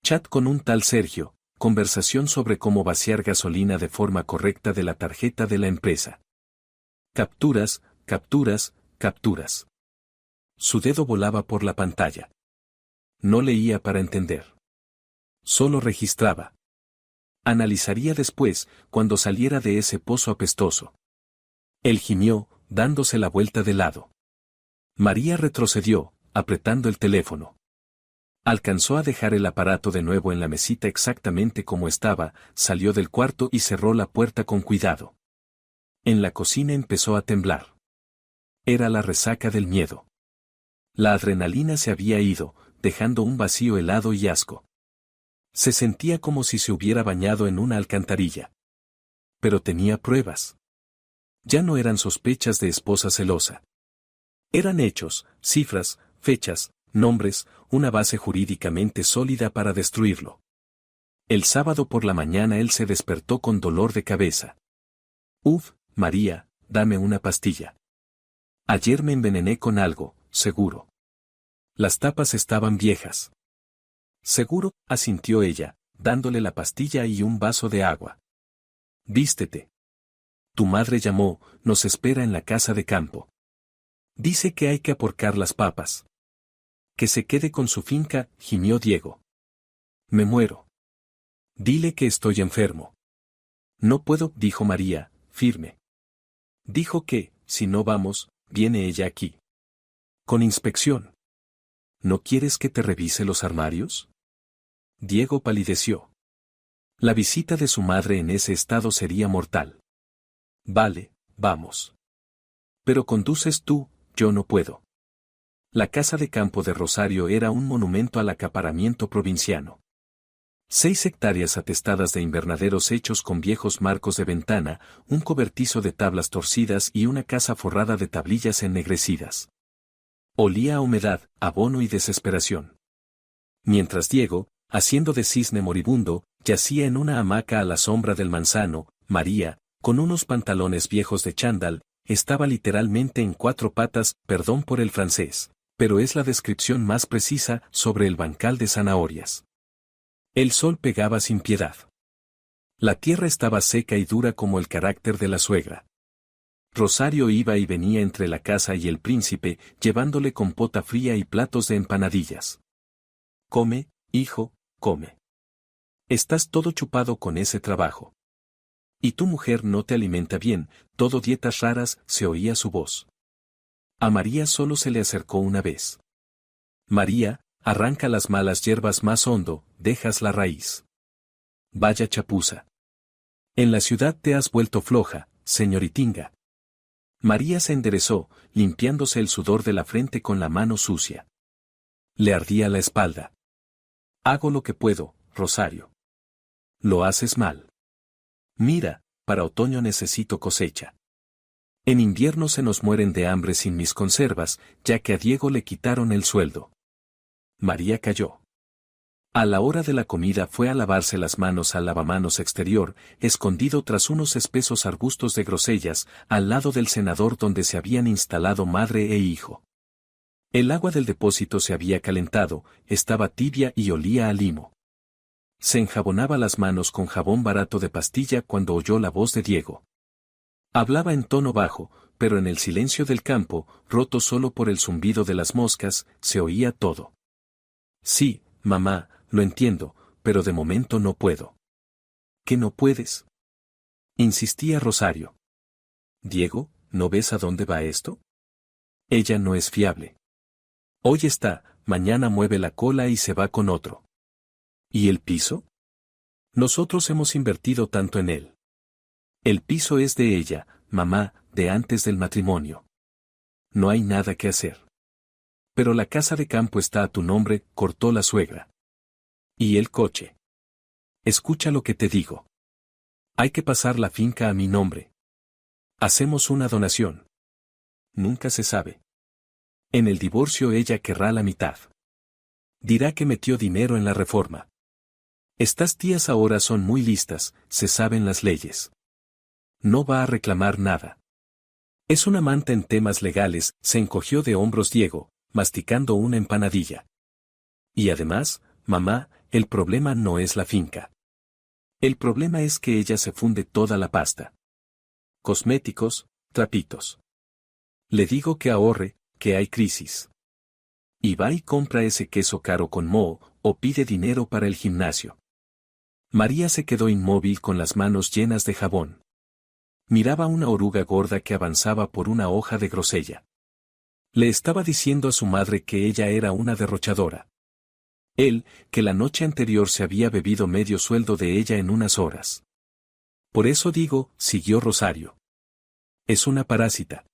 Chat con un tal Sergio, conversación sobre cómo vaciar gasolina de forma correcta de la tarjeta de la empresa. Capturas, capturas, capturas. Su dedo volaba por la pantalla. No leía para entender. Solo registraba. Analizaría después, cuando saliera de ese pozo apestoso. Él gimió, dándose la vuelta de lado. María retrocedió, apretando el teléfono. Alcanzó a dejar el aparato de nuevo en la mesita exactamente como estaba, salió del cuarto y cerró la puerta con cuidado. En la cocina empezó a temblar. Era la resaca del miedo. La adrenalina se había ido, dejando un vacío helado y asco. Se sentía como si se hubiera bañado en una alcantarilla. Pero tenía pruebas. Ya no eran sospechas de esposa celosa. Eran hechos, cifras, fechas, nombres, una base jurídicamente sólida para destruirlo. El sábado por la mañana él se despertó con dolor de cabeza. Uf, María, dame una pastilla. Ayer me envenené con algo, seguro. Las tapas estaban viejas. Seguro, asintió ella, dándole la pastilla y un vaso de agua. Vístete. Tu madre llamó, nos espera en la casa de campo. Dice que hay que aporcar las papas. Que se quede con su finca, gimió Diego. Me muero. Dile que estoy enfermo. No puedo, dijo María, firme. Dijo que, si no vamos, viene ella aquí. Con inspección. ¿No quieres que te revise los armarios? Diego palideció. La visita de su madre en ese estado sería mortal. Vale, vamos. Pero conduces tú, yo no puedo. La casa de campo de Rosario era un monumento al acaparamiento provinciano. 6 hectáreas atestadas de invernaderos hechos con viejos marcos de ventana, un cobertizo de tablas torcidas y una casa forrada de tablillas ennegrecidas. Olía a humedad, abono y desesperación. Mientras Diego, haciendo de cisne moribundo, yacía en una hamaca a la sombra del manzano, María, con unos pantalones viejos de chándal, estaba literalmente en 4 patas, perdón por el francés, pero es la descripción más precisa sobre el bancal de zanahorias. El sol pegaba sin piedad. La tierra estaba seca y dura como el carácter de la suegra. Rosario iba y venía entre la casa y el príncipe, llevándole compota fría y platos de empanadillas. Come, hijo, come. Estás todo chupado con ese trabajo. Y tu mujer no te alimenta bien, todo dietas raras, se oía su voz. A María solo se le acercó una vez. María, arranca las malas hierbas más hondo, dejas la raíz. Vaya chapuza. En la ciudad te has vuelto floja, señoritinga. María se enderezó, limpiándose el sudor de la frente con la mano sucia. Le ardía la espalda. Hago lo que puedo, Rosario. Lo haces mal. Mira, para otoño necesito cosecha. En invierno se nos mueren de hambre sin mis conservas, ya que a Diego le quitaron el sueldo. María calló. A la hora de la comida fue a lavarse las manos al lavamanos exterior, escondido tras unos espesos arbustos de grosellas, al lado del cenador donde se habían instalado madre e hijo. El agua del depósito se había calentado, estaba tibia y olía a limo. Se enjabonaba las manos con jabón barato de pastilla cuando oyó la voz de Diego. Hablaba en tono bajo, pero en el silencio del campo, roto solo por el zumbido de las moscas, se oía todo. Sí, mamá, lo entiendo, pero de momento no puedo. ¿Qué no puedes? Insistía Rosario. Diego, ¿no ves a dónde va esto? Ella no es fiable. Hoy está, mañana mueve la cola y se va con otro. ¿Y el piso? Nosotros hemos invertido tanto en él. El piso es de ella, mamá, de antes del matrimonio. No hay nada que hacer. Pero la casa de campo está a tu nombre, cortó la suegra. ¿Y el coche? Escucha lo que te digo. Hay que pasar la finca a mi nombre. Hacemos una donación. Nunca se sabe. En el divorcio ella querrá la mitad. Dirá que metió dinero en la reforma. Estas tías ahora son muy listas, se saben las leyes. No va a reclamar nada. Es una manta en temas legales, se encogió de hombros Diego, masticando una empanadilla. Y además, mamá, el problema no es la finca. El problema es que ella se funde toda la pasta. Cosméticos, trapitos. Le digo que ahorre, que hay crisis. Y va y compra ese queso caro con moho, o pide dinero para el gimnasio. María se quedó inmóvil con las manos llenas de jabón. Miraba una oruga gorda que avanzaba por una hoja de grosella. Le estaba diciendo a su madre que ella era una derrochadora. Él, que la noche anterior se había bebido medio sueldo de ella en unas horas. Por eso digo, siguió Rosario. Es una parásita.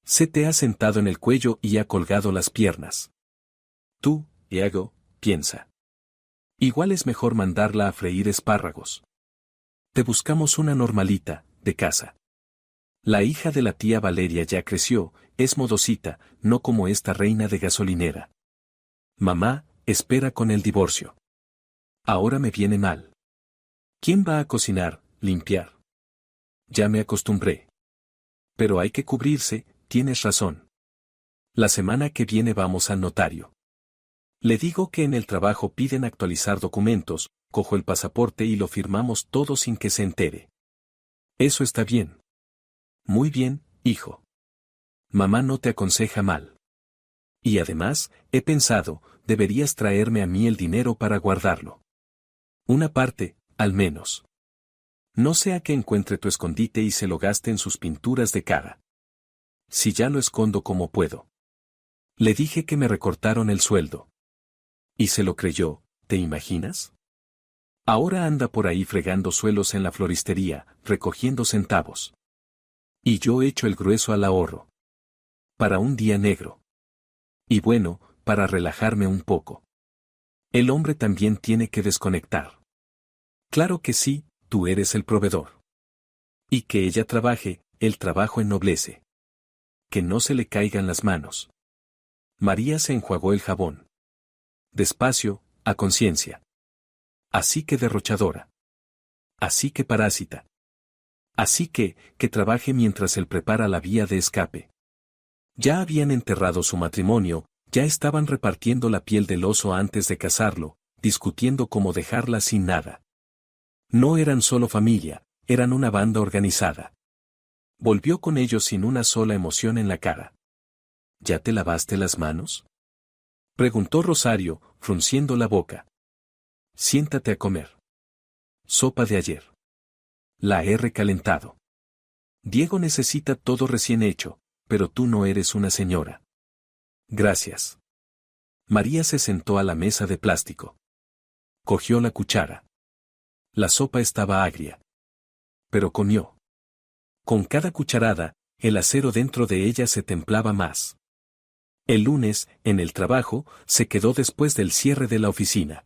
Se te ha sentado en el cuello y ha colgado las piernas. Tú, Diego, piensa. Igual es mejor mandarla a freír espárragos. Te buscamos una normalita, de casa. La hija de la tía Valeria ya creció, es modosita, no como esta reina de gasolinera. Mamá, espera con el divorcio. Ahora me viene mal. ¿Quién va a cocinar, limpiar? Ya me acostumbré. Pero hay que cubrirse, tienes razón. La semana que viene vamos al notario. Le digo que en el trabajo piden actualizar documentos, cojo el pasaporte y lo firmamos todo sin que se entere. Eso está bien. Muy bien, hijo. Mamá no te aconseja mal. Y además, he pensado, deberías traerme a mí el dinero para guardarlo. Una parte, al menos. No sea que encuentre tu escondite y se lo gaste en sus pinturas de cara. Si ya lo escondo como puedo. Le dije que me recortaron el sueldo. Y se lo creyó, ¿te imaginas? Ahora anda por ahí fregando suelos en la floristería, recogiendo centavos. Y yo echo el grueso al ahorro. Para un día negro. Y bueno, para relajarme un poco. El hombre también tiene que desconectar. Claro que sí, tú eres el proveedor. Y que ella trabaje, el trabajo ennoblece. Que no se le caigan las manos. María se enjuagó el jabón. Despacio, a conciencia. Así que derrochadora. Así que parásita. Así que trabaje mientras él prepara la vía de escape. Ya habían enterrado su matrimonio, ya estaban repartiendo la piel del oso antes de casarlo, discutiendo cómo dejarla sin nada. No eran solo familia, eran una banda organizada. Volvió con ellos sin una sola emoción en la cara. ¿Ya te lavaste las manos? Preguntó Rosario, frunciendo la boca. Siéntate a comer. Sopa de ayer. La he recalentado. Diego necesita todo recién hecho, pero tú no eres una señora. Gracias. María se sentó a la mesa de plástico. Cogió la cuchara. La sopa estaba agria. Pero comió. Con cada cucharada, el acero dentro de ella se templaba más. El lunes, en el trabajo, se quedó después del cierre de la oficina.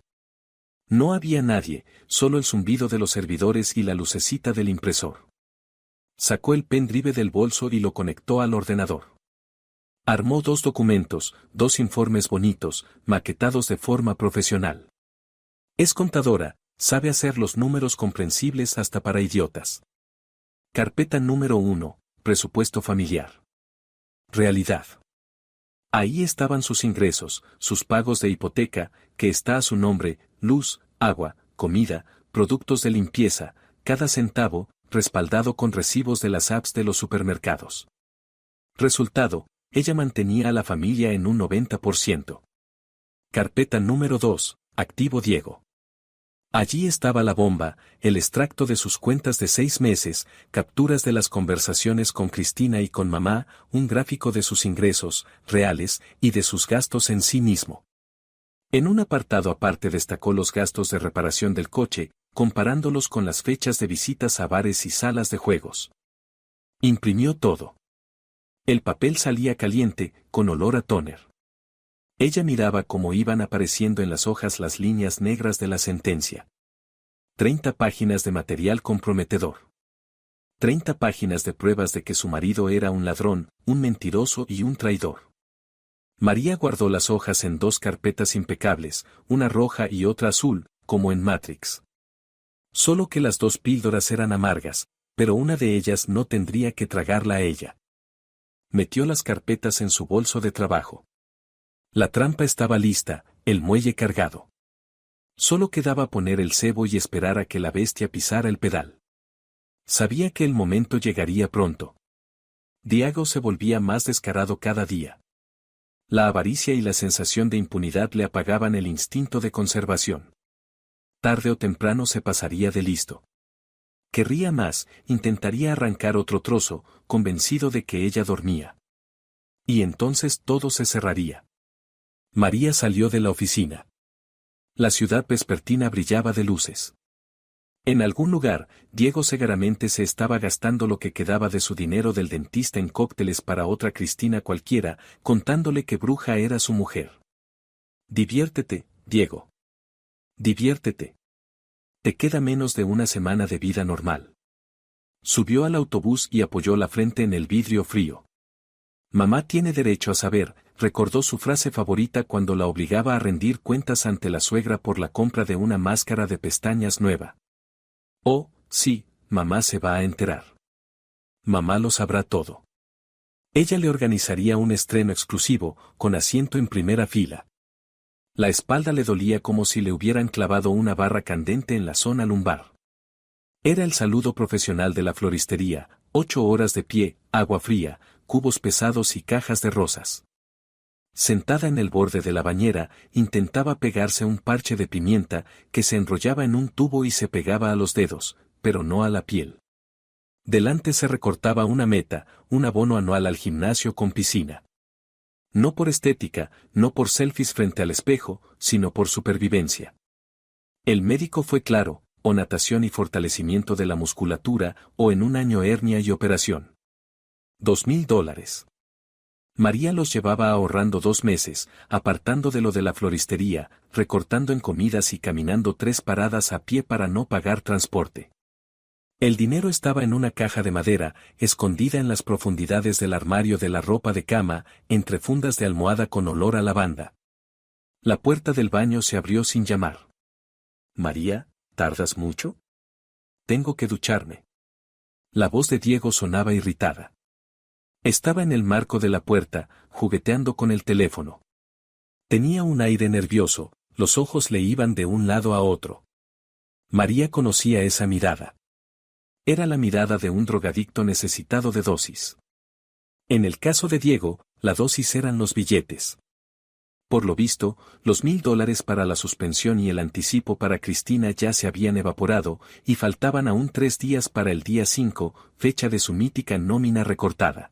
No había nadie, solo el zumbido de los servidores y la lucecita del impresor. Sacó el pendrive del bolso y lo conectó al ordenador. Armó 2 documentos, 2 informes bonitos, maquetados de forma profesional. Es contadora, sabe hacer los números comprensibles hasta para idiotas. Carpeta número 1, presupuesto familiar. Realidad. Ahí estaban sus ingresos, sus pagos de hipoteca, que está a su nombre, luz, agua, comida, productos de limpieza, cada centavo, respaldado con recibos de las apps de los supermercados. Resultado, ella mantenía a la familia en un 90%. Carpeta número 2, activo Diego. Allí estaba la bomba, el extracto de sus cuentas de 6 meses, capturas de las conversaciones con Cristina y con mamá, un gráfico de sus ingresos, reales, y de sus gastos en sí mismo. En un apartado aparte destacó los gastos de reparación del coche, comparándolos con las fechas de visitas a bares y salas de juegos. Imprimió todo. El papel salía caliente, con olor a tóner. Ella miraba cómo iban apareciendo en las hojas las líneas negras de la sentencia. 30 páginas de material comprometedor. 30 páginas de pruebas de que su marido era un ladrón, un mentiroso y un traidor. María guardó las hojas en 2 carpetas impecables, una roja y otra azul, como en Matrix. Solo que las 2 píldoras eran amargas, pero una de ellas no tendría que tragarla a ella. Metió las carpetas en su bolso de trabajo. La trampa estaba lista, el muelle cargado. Solo quedaba poner el cebo y esperar a que la bestia pisara el pedal. Sabía que el momento llegaría pronto. Diego se volvía más descarado cada día. La avaricia y la sensación de impunidad le apagaban el instinto de conservación. tarde o temprano se pasaría de listo. Querría más, intentaría arrancar otro trozo, convencido de que ella dormía. Y entonces todo se cerraría. María salió de la oficina. La ciudad vespertina brillaba de luces. En algún lugar, Diego Segaramente se estaba gastando lo que quedaba de su dinero del dentista en cócteles para otra Cristina cualquiera, contándole que Bruja era su mujer. Diviértete, Diego. Diviértete. Te queda menos de una semana de vida normal. Subió al autobús y apoyó la frente en el vidrio frío. Mamá tiene derecho a saber, recordó su frase favorita cuando la obligaba a rendir cuentas ante la suegra por la compra de una máscara de pestañas nueva. Oh, sí, mamá se va a enterar. Mamá lo sabrá todo. Ella le organizaría un estreno exclusivo, con asiento en primera fila. La espalda le dolía como si le hubieran clavado una barra candente en la zona lumbar. Era el saludo profesional de la floristería, 8 horas de pie, agua fría, cubos pesados y cajas de rosas. Sentada en el borde de la bañera, intentaba pegarse un parche de pimienta que se enrollaba en un tubo y se pegaba a los dedos, pero no a la piel. Delante se recortaba una meta, un abono anual al gimnasio con piscina. No por estética, no por selfies frente al espejo, sino por supervivencia. El médico fue claro, o natación y fortalecimiento de la musculatura, o en un año hernia y operación. $2,000. María los llevaba ahorrando 2 meses, apartando de lo de la floristería, recortando en comidas y caminando 3 paradas a pie para no pagar transporte. El dinero estaba en una caja de madera, escondida en las profundidades del armario de la ropa de cama, entre fundas de almohada con olor a lavanda. La puerta del baño se abrió sin llamar. María, ¿tardas mucho? Tengo que ducharme. La voz de Diego sonaba irritada. Estaba en el marco de la puerta, jugueteando con el teléfono. Tenía un aire nervioso, los ojos le iban de un lado a otro. María conocía esa mirada. Era la mirada de un drogadicto necesitado de dosis. En el caso de Diego, la dosis eran los billetes. Por lo visto, los $1,000 para la suspensión y el anticipo para Cristina ya se habían evaporado, y faltaban aún 3 días para el día 5, fecha de su mítica nómina recortada.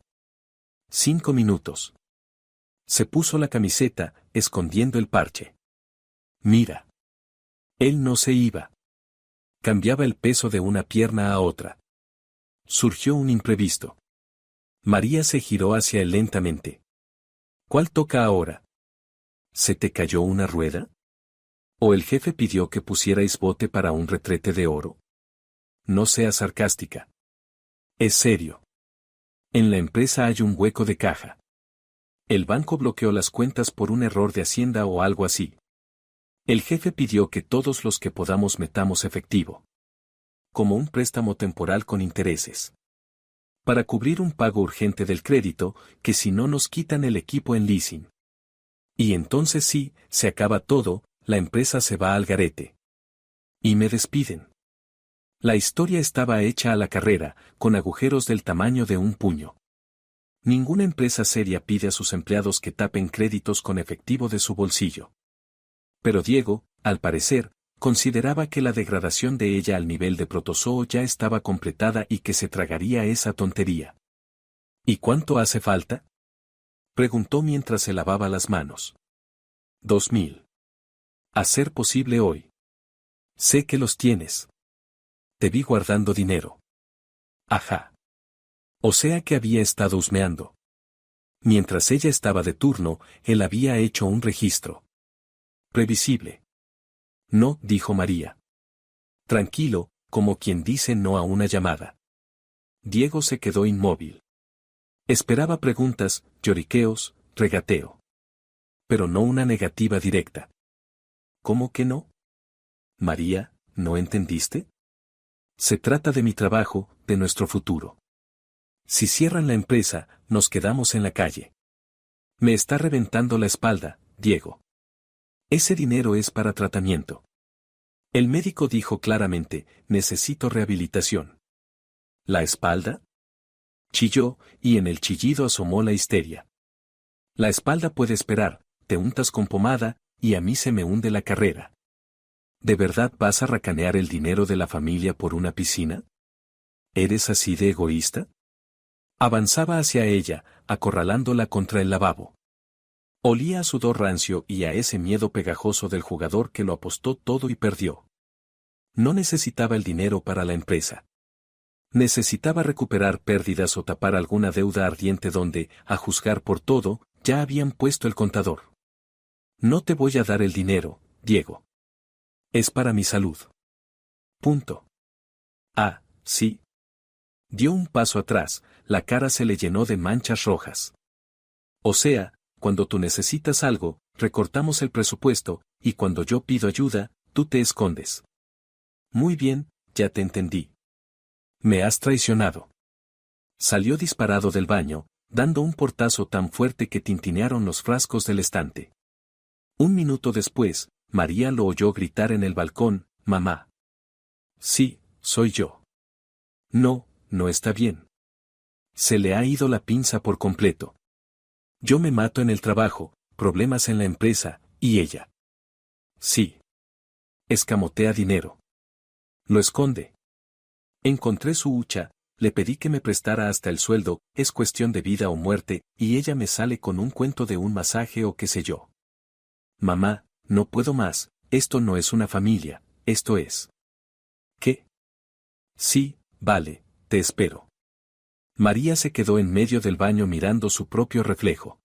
5 minutos. Se puso la camiseta, escondiendo el parche. Mira. Él no se iba. Cambiaba el peso de una pierna a otra. Surgió un imprevisto. María se giró hacia él lentamente. ¿Cuál toca ahora? ¿Se te cayó una rueda? ¿O el jefe pidió que pusierais bote para un retrete de oro? No seas sarcástica. Es serio. En la empresa hay un hueco de caja. El banco bloqueó las cuentas por un error de Hacienda o algo así. El jefe pidió que todos los que podamos metamos efectivo. Como un préstamo temporal con intereses. Para cubrir un pago urgente del crédito, que si no nos quitan el equipo en leasing. Y entonces sí, se acaba todo, la empresa se va al garete. Y me despiden. La historia estaba hecha a la carrera, con agujeros del tamaño de un puño. Ninguna empresa seria pide a sus empleados que tapen créditos con efectivo de su bolsillo. Pero Diego, al parecer, consideraba que la degradación de ella al nivel de protozoo ya estaba completada y que se tragaría esa tontería. ¿Y cuánto hace falta? Preguntó mientras se lavaba las manos. 2,000. A ser posible hoy. Sé que los tienes. Te vi guardando dinero. Ajá. O sea que había estado husmeando. Mientras ella estaba de turno, él había hecho un registro. Previsible. No, dijo María. Tranquilo, como quien dice no a una llamada. Diego se quedó inmóvil. Esperaba preguntas, lloriqueos, regateo. Pero no una negativa directa. ¿Cómo que no? María, ¿no entendiste? Se trata de mi trabajo, de nuestro futuro. Si cierran la empresa, nos quedamos en la calle. Me está reventando la espalda, Diego. Ese dinero es para tratamiento. El médico dijo claramente, necesito rehabilitación. ¿La espalda? Chilló, y en el chillido asomó la histeria. La espalda puede esperar, te untas con pomada, y a mí se me hunde la carrera. ¿De verdad vas a racanear el dinero de la familia por una piscina? ¿Eres así de egoísta? Avanzaba hacia ella, acorralándola contra el lavabo. Olía a sudor rancio y a ese miedo pegajoso del jugador que lo apostó todo y perdió. No necesitaba el dinero para la empresa. Necesitaba recuperar pérdidas o tapar alguna deuda ardiente donde, a juzgar por todo, ya habían puesto el contador. No te voy a dar el dinero, Diego. Es para mi salud. Punto. Ah, sí. Dio un paso atrás, la cara se le llenó de manchas rojas. O sea, cuando tú necesitas algo, recortamos el presupuesto, y cuando yo pido ayuda, tú te escondes. Muy bien, ya te entendí. Me has traicionado. Salió disparado del baño, dando un portazo tan fuerte que tintinearon los frascos del estante. Un minuto después, María lo oyó gritar en el balcón, «¡Mamá!». Sí, soy yo. No, no está bien. Se le ha ido la pinza por completo. Yo me mato en el trabajo, problemas en la empresa, y ella. Sí. Escamotea dinero. Lo esconde. Encontré su hucha, le pedí que me prestara hasta el sueldo, es cuestión de vida o muerte, y ella me sale con un cuento de un masaje o qué sé yo. Mamá, no puedo más, esto no es una familia, esto es. ¿Qué? Sí, vale, te espero. María se quedó en medio del baño mirando su propio reflejo.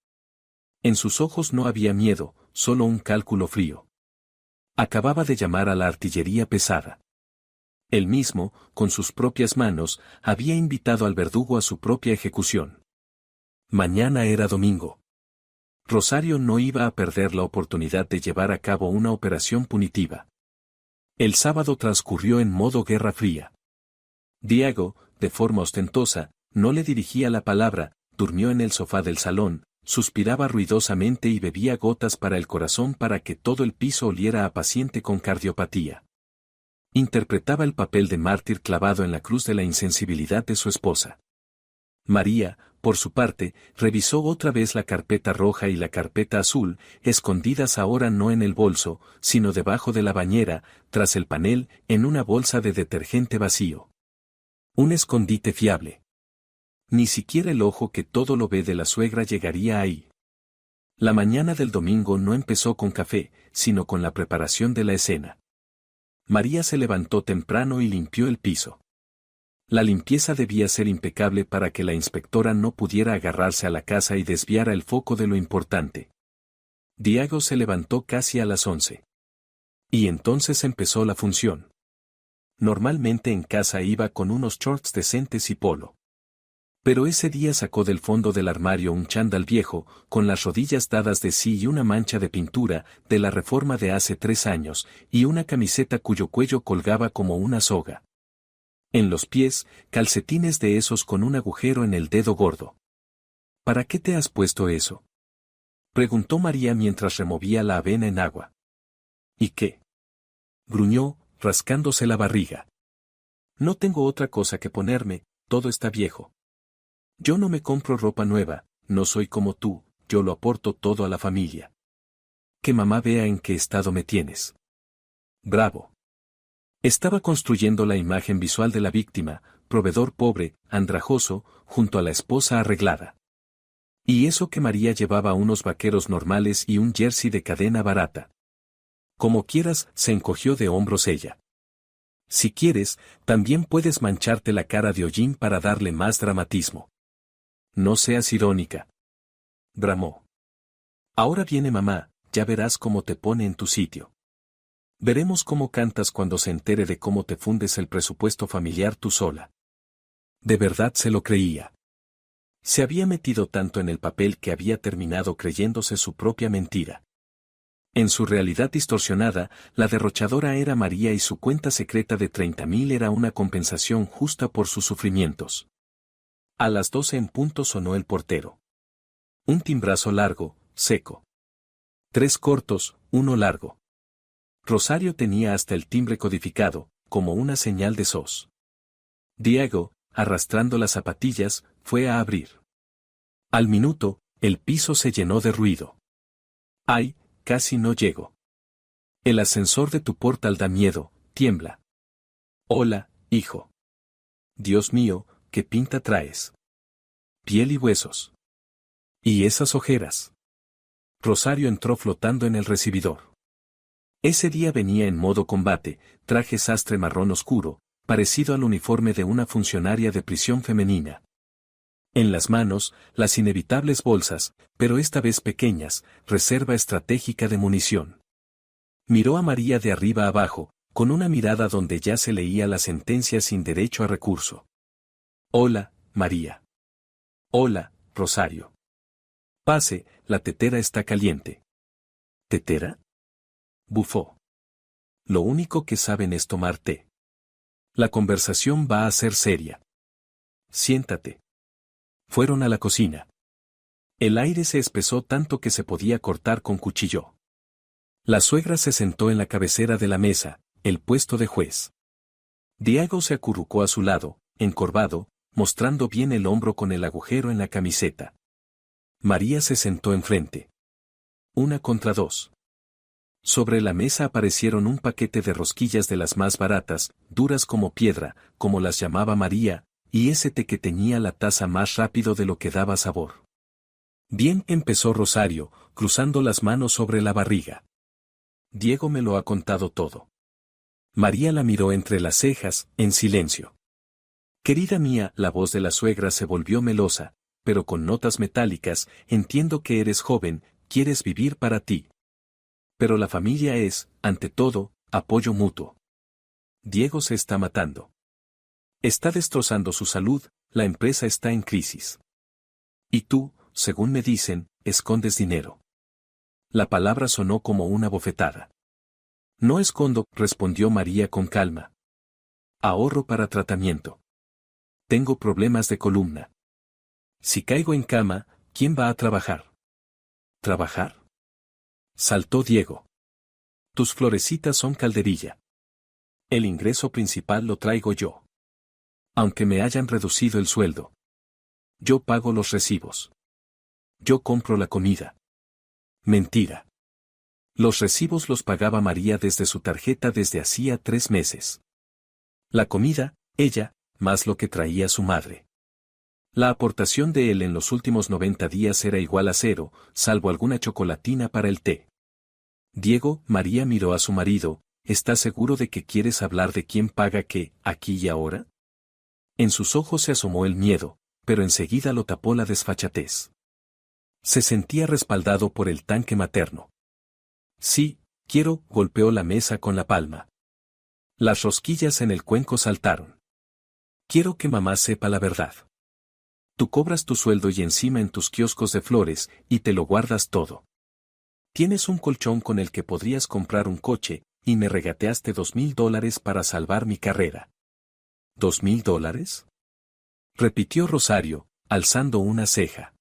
En sus ojos no había miedo, solo un cálculo frío. Acababa de llamar a la artillería pesada. Él mismo, con sus propias manos, había invitado al verdugo a su propia ejecución. Mañana era domingo. Rosario no iba a perder la oportunidad de llevar a cabo una operación punitiva. El sábado transcurrió en modo guerra fría. Diego, de forma ostentosa, no le dirigía la palabra, durmió en el sofá del salón, suspiraba ruidosamente y bebía gotas para el corazón para que todo el piso oliera a paciente con cardiopatía. Interpretaba el papel de mártir clavado en la cruz de la insensibilidad de su esposa. María, por su parte, revisó otra vez la carpeta roja y la carpeta azul, escondidas ahora no en el bolso, sino debajo de la bañera, tras el panel, en una bolsa de detergente vacío. Un escondite fiable. Ni siquiera el ojo que todo lo ve de la suegra llegaría ahí. La mañana del domingo no empezó con café, sino con la preparación de la escena. María se levantó temprano y limpió el piso. La limpieza debía ser impecable para que la inspectora no pudiera agarrarse a la casa y desviara el foco de lo importante. Diego se levantó casi a las 11. Y entonces empezó la función. Normalmente en casa iba con unos shorts decentes y polo. Pero ese día sacó del fondo del armario un chándal viejo, con las rodillas dadas de sí y una mancha de pintura, de la reforma de hace 3 años, y una camiseta cuyo cuello colgaba como una soga. En los pies, calcetines de esos con un agujero en el dedo gordo. ¿Para qué te has puesto eso?, preguntó María mientras removía la avena en agua. ¿Y qué?, gruñó, rascándose la barriga. No tengo otra cosa que ponerme, todo está viejo. Yo no me compro ropa nueva, no soy como tú, yo lo aporto todo a la familia. Que mamá vea en qué estado me tienes. Bravo. Estaba construyendo la imagen visual de la víctima, proveedor pobre, andrajoso, junto a la esposa arreglada. Y eso que María llevaba unos vaqueros normales y un jersey de cadena barata. Como quieras, se encogió de hombros ella. Si quieres, también puedes mancharte la cara de hollín para darle más dramatismo. No seas irónica. Bramó. Ahora viene mamá, ya verás cómo te pone en tu sitio. Veremos cómo cantas cuando se entere de cómo te fundes el presupuesto familiar tú sola. De verdad se lo creía. Se había metido tanto en el papel que había terminado creyéndose su propia mentira. En su realidad distorsionada, la derrochadora era María y su cuenta secreta de 30.000 era una compensación justa por sus sufrimientos. A las 12 en punto sonó el portero. Un timbrazo largo, seco. 3 cortos, 1 largo. Rosario tenía hasta el timbre codificado, como una señal de sos. Diego, arrastrando las zapatillas, fue a abrir. Al minuto, el piso se llenó de ruido. ¡Ay, casi no llego! El ascensor de tu portal da miedo, tiembla. Hola, hijo. Dios mío, ¿qué pinta traes? Piel y huesos. ¿Y esas ojeras? Rosario entró flotando en el recibidor. Ese día venía en modo combate, traje sastre marrón oscuro, parecido al uniforme de una funcionaria de prisión femenina. En las manos, las inevitables bolsas, pero esta vez pequeñas, reserva estratégica de munición. Miró a María de arriba abajo, con una mirada donde ya se leía la sentencia sin derecho a recurso. Hola, María. Hola, Rosario. Pase, la tetera está caliente. ¿Tetera? Bufó. Lo único que saben es tomar té. La conversación va a ser seria. Siéntate. Fueron a la cocina. El aire se espesó tanto que se podía cortar con cuchillo. La suegra se sentó en la cabecera de la mesa, el puesto de juez. Diego se acurrucó a su lado, encorvado, mostrando bien el hombro con el agujero en la camiseta. María se sentó enfrente. 1-2. Sobre la mesa aparecieron un paquete de rosquillas de las más baratas, duras como piedra, como las llamaba María, y ese té que teñía la taza más rápido de lo que daba sabor. Bien, empezó Rosario, cruzando las manos sobre la barriga. Diego me lo ha contado todo. María la miró entre las cejas, en silencio. Querida mía, la voz de la suegra se volvió melosa, pero con notas metálicas, entiendo que eres joven, quieres vivir para ti. Pero la familia es, ante todo, apoyo mutuo. Diego se está matando. Está destrozando su salud, la empresa está en crisis. Y tú, según me dicen, escondes dinero. La palabra sonó como una bofetada. No escondo, respondió María con calma. Ahorro para tratamiento. Tengo problemas de columna. Si caigo en cama, ¿quién va a trabajar? ¿Trabajar? Saltó Diego. Tus florecitas son calderilla. El ingreso principal lo traigo yo. Aunque me hayan reducido el sueldo. Yo pago los recibos. Yo compro la comida. Mentira. Los recibos los pagaba María desde su tarjeta desde hacía 3 meses. La comida, ella, más lo que traía su madre. La aportación de él en los últimos 90 días era igual a 0, salvo alguna chocolatina para el té. Diego, María miró a su marido, ¿estás seguro de que quieres hablar de quién paga qué, aquí y ahora? En sus ojos se asomó el miedo, pero enseguida lo tapó la desfachatez. Se sentía respaldado por el tanque materno. Sí, quiero, golpeó la mesa con la palma. Las rosquillas en el cuenco saltaron. Quiero que mamá sepa la verdad. Tú cobras tu sueldo y encima en tus kioscos de flores, y te lo guardas todo. Tienes un colchón con el que podrías comprar un coche, y me regateaste $2,000 para salvar mi carrera. ¿$2,000? Repitió Rosario, alzando una ceja.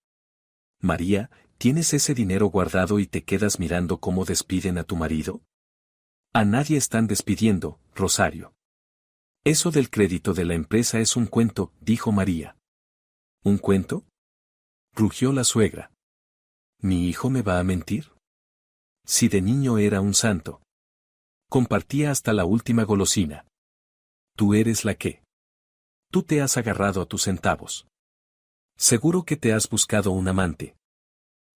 María, ¿tienes ese dinero guardado y te quedas mirando cómo despiden a tu marido? A nadie están despidiendo, Rosario. Eso del crédito de la empresa es un cuento, dijo María. ¿Un cuento? Rugió la suegra. ¿Mi hijo me va a mentir? Si de niño era un santo. Compartía hasta la última golosina. Tú eres la que. Tú te has agarrado a tus centavos. Seguro que te has buscado un amante.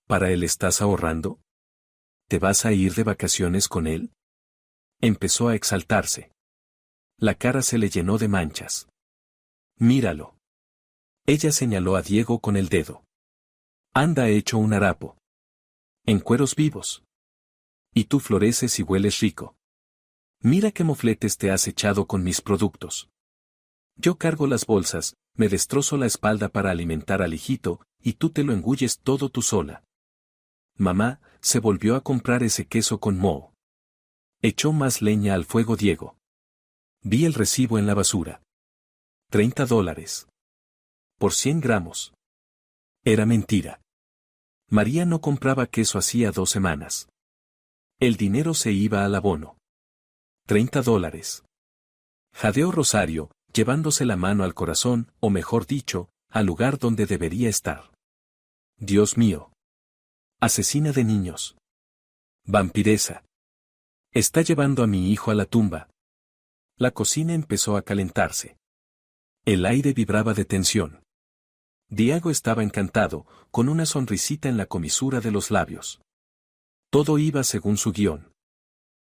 ¿Para él estás ahorrando? ¿Te vas a ir de vacaciones con él? Empezó a exaltarse. La cara se le llenó de manchas. Míralo. Ella señaló a Diego con el dedo. Anda hecho un harapo. En cueros vivos. Y tú floreces y hueles rico. Mira qué mofletes te has echado con mis productos. Yo cargo las bolsas, me destrozo la espalda para alimentar al hijito, y tú te lo engulles todo tú sola. Mamá, se volvió a comprar ese queso con moho. Echó más leña al fuego Diego. Vi el recibo en la basura. $30. Por 100 gramos. Era mentira. María no compraba queso hacía 2 semanas. El dinero se iba al abono. $30. Jadeó Rosario, llevándose la mano al corazón, o mejor dicho, al lugar donde debería estar. Dios mío. Asesina de niños. Vampiresa. Está llevando a mi hijo a la tumba. La cocina empezó a calentarse. El aire vibraba de tensión. Diego estaba encantado, con una sonrisita en la comisura de los labios. Todo iba según su guión.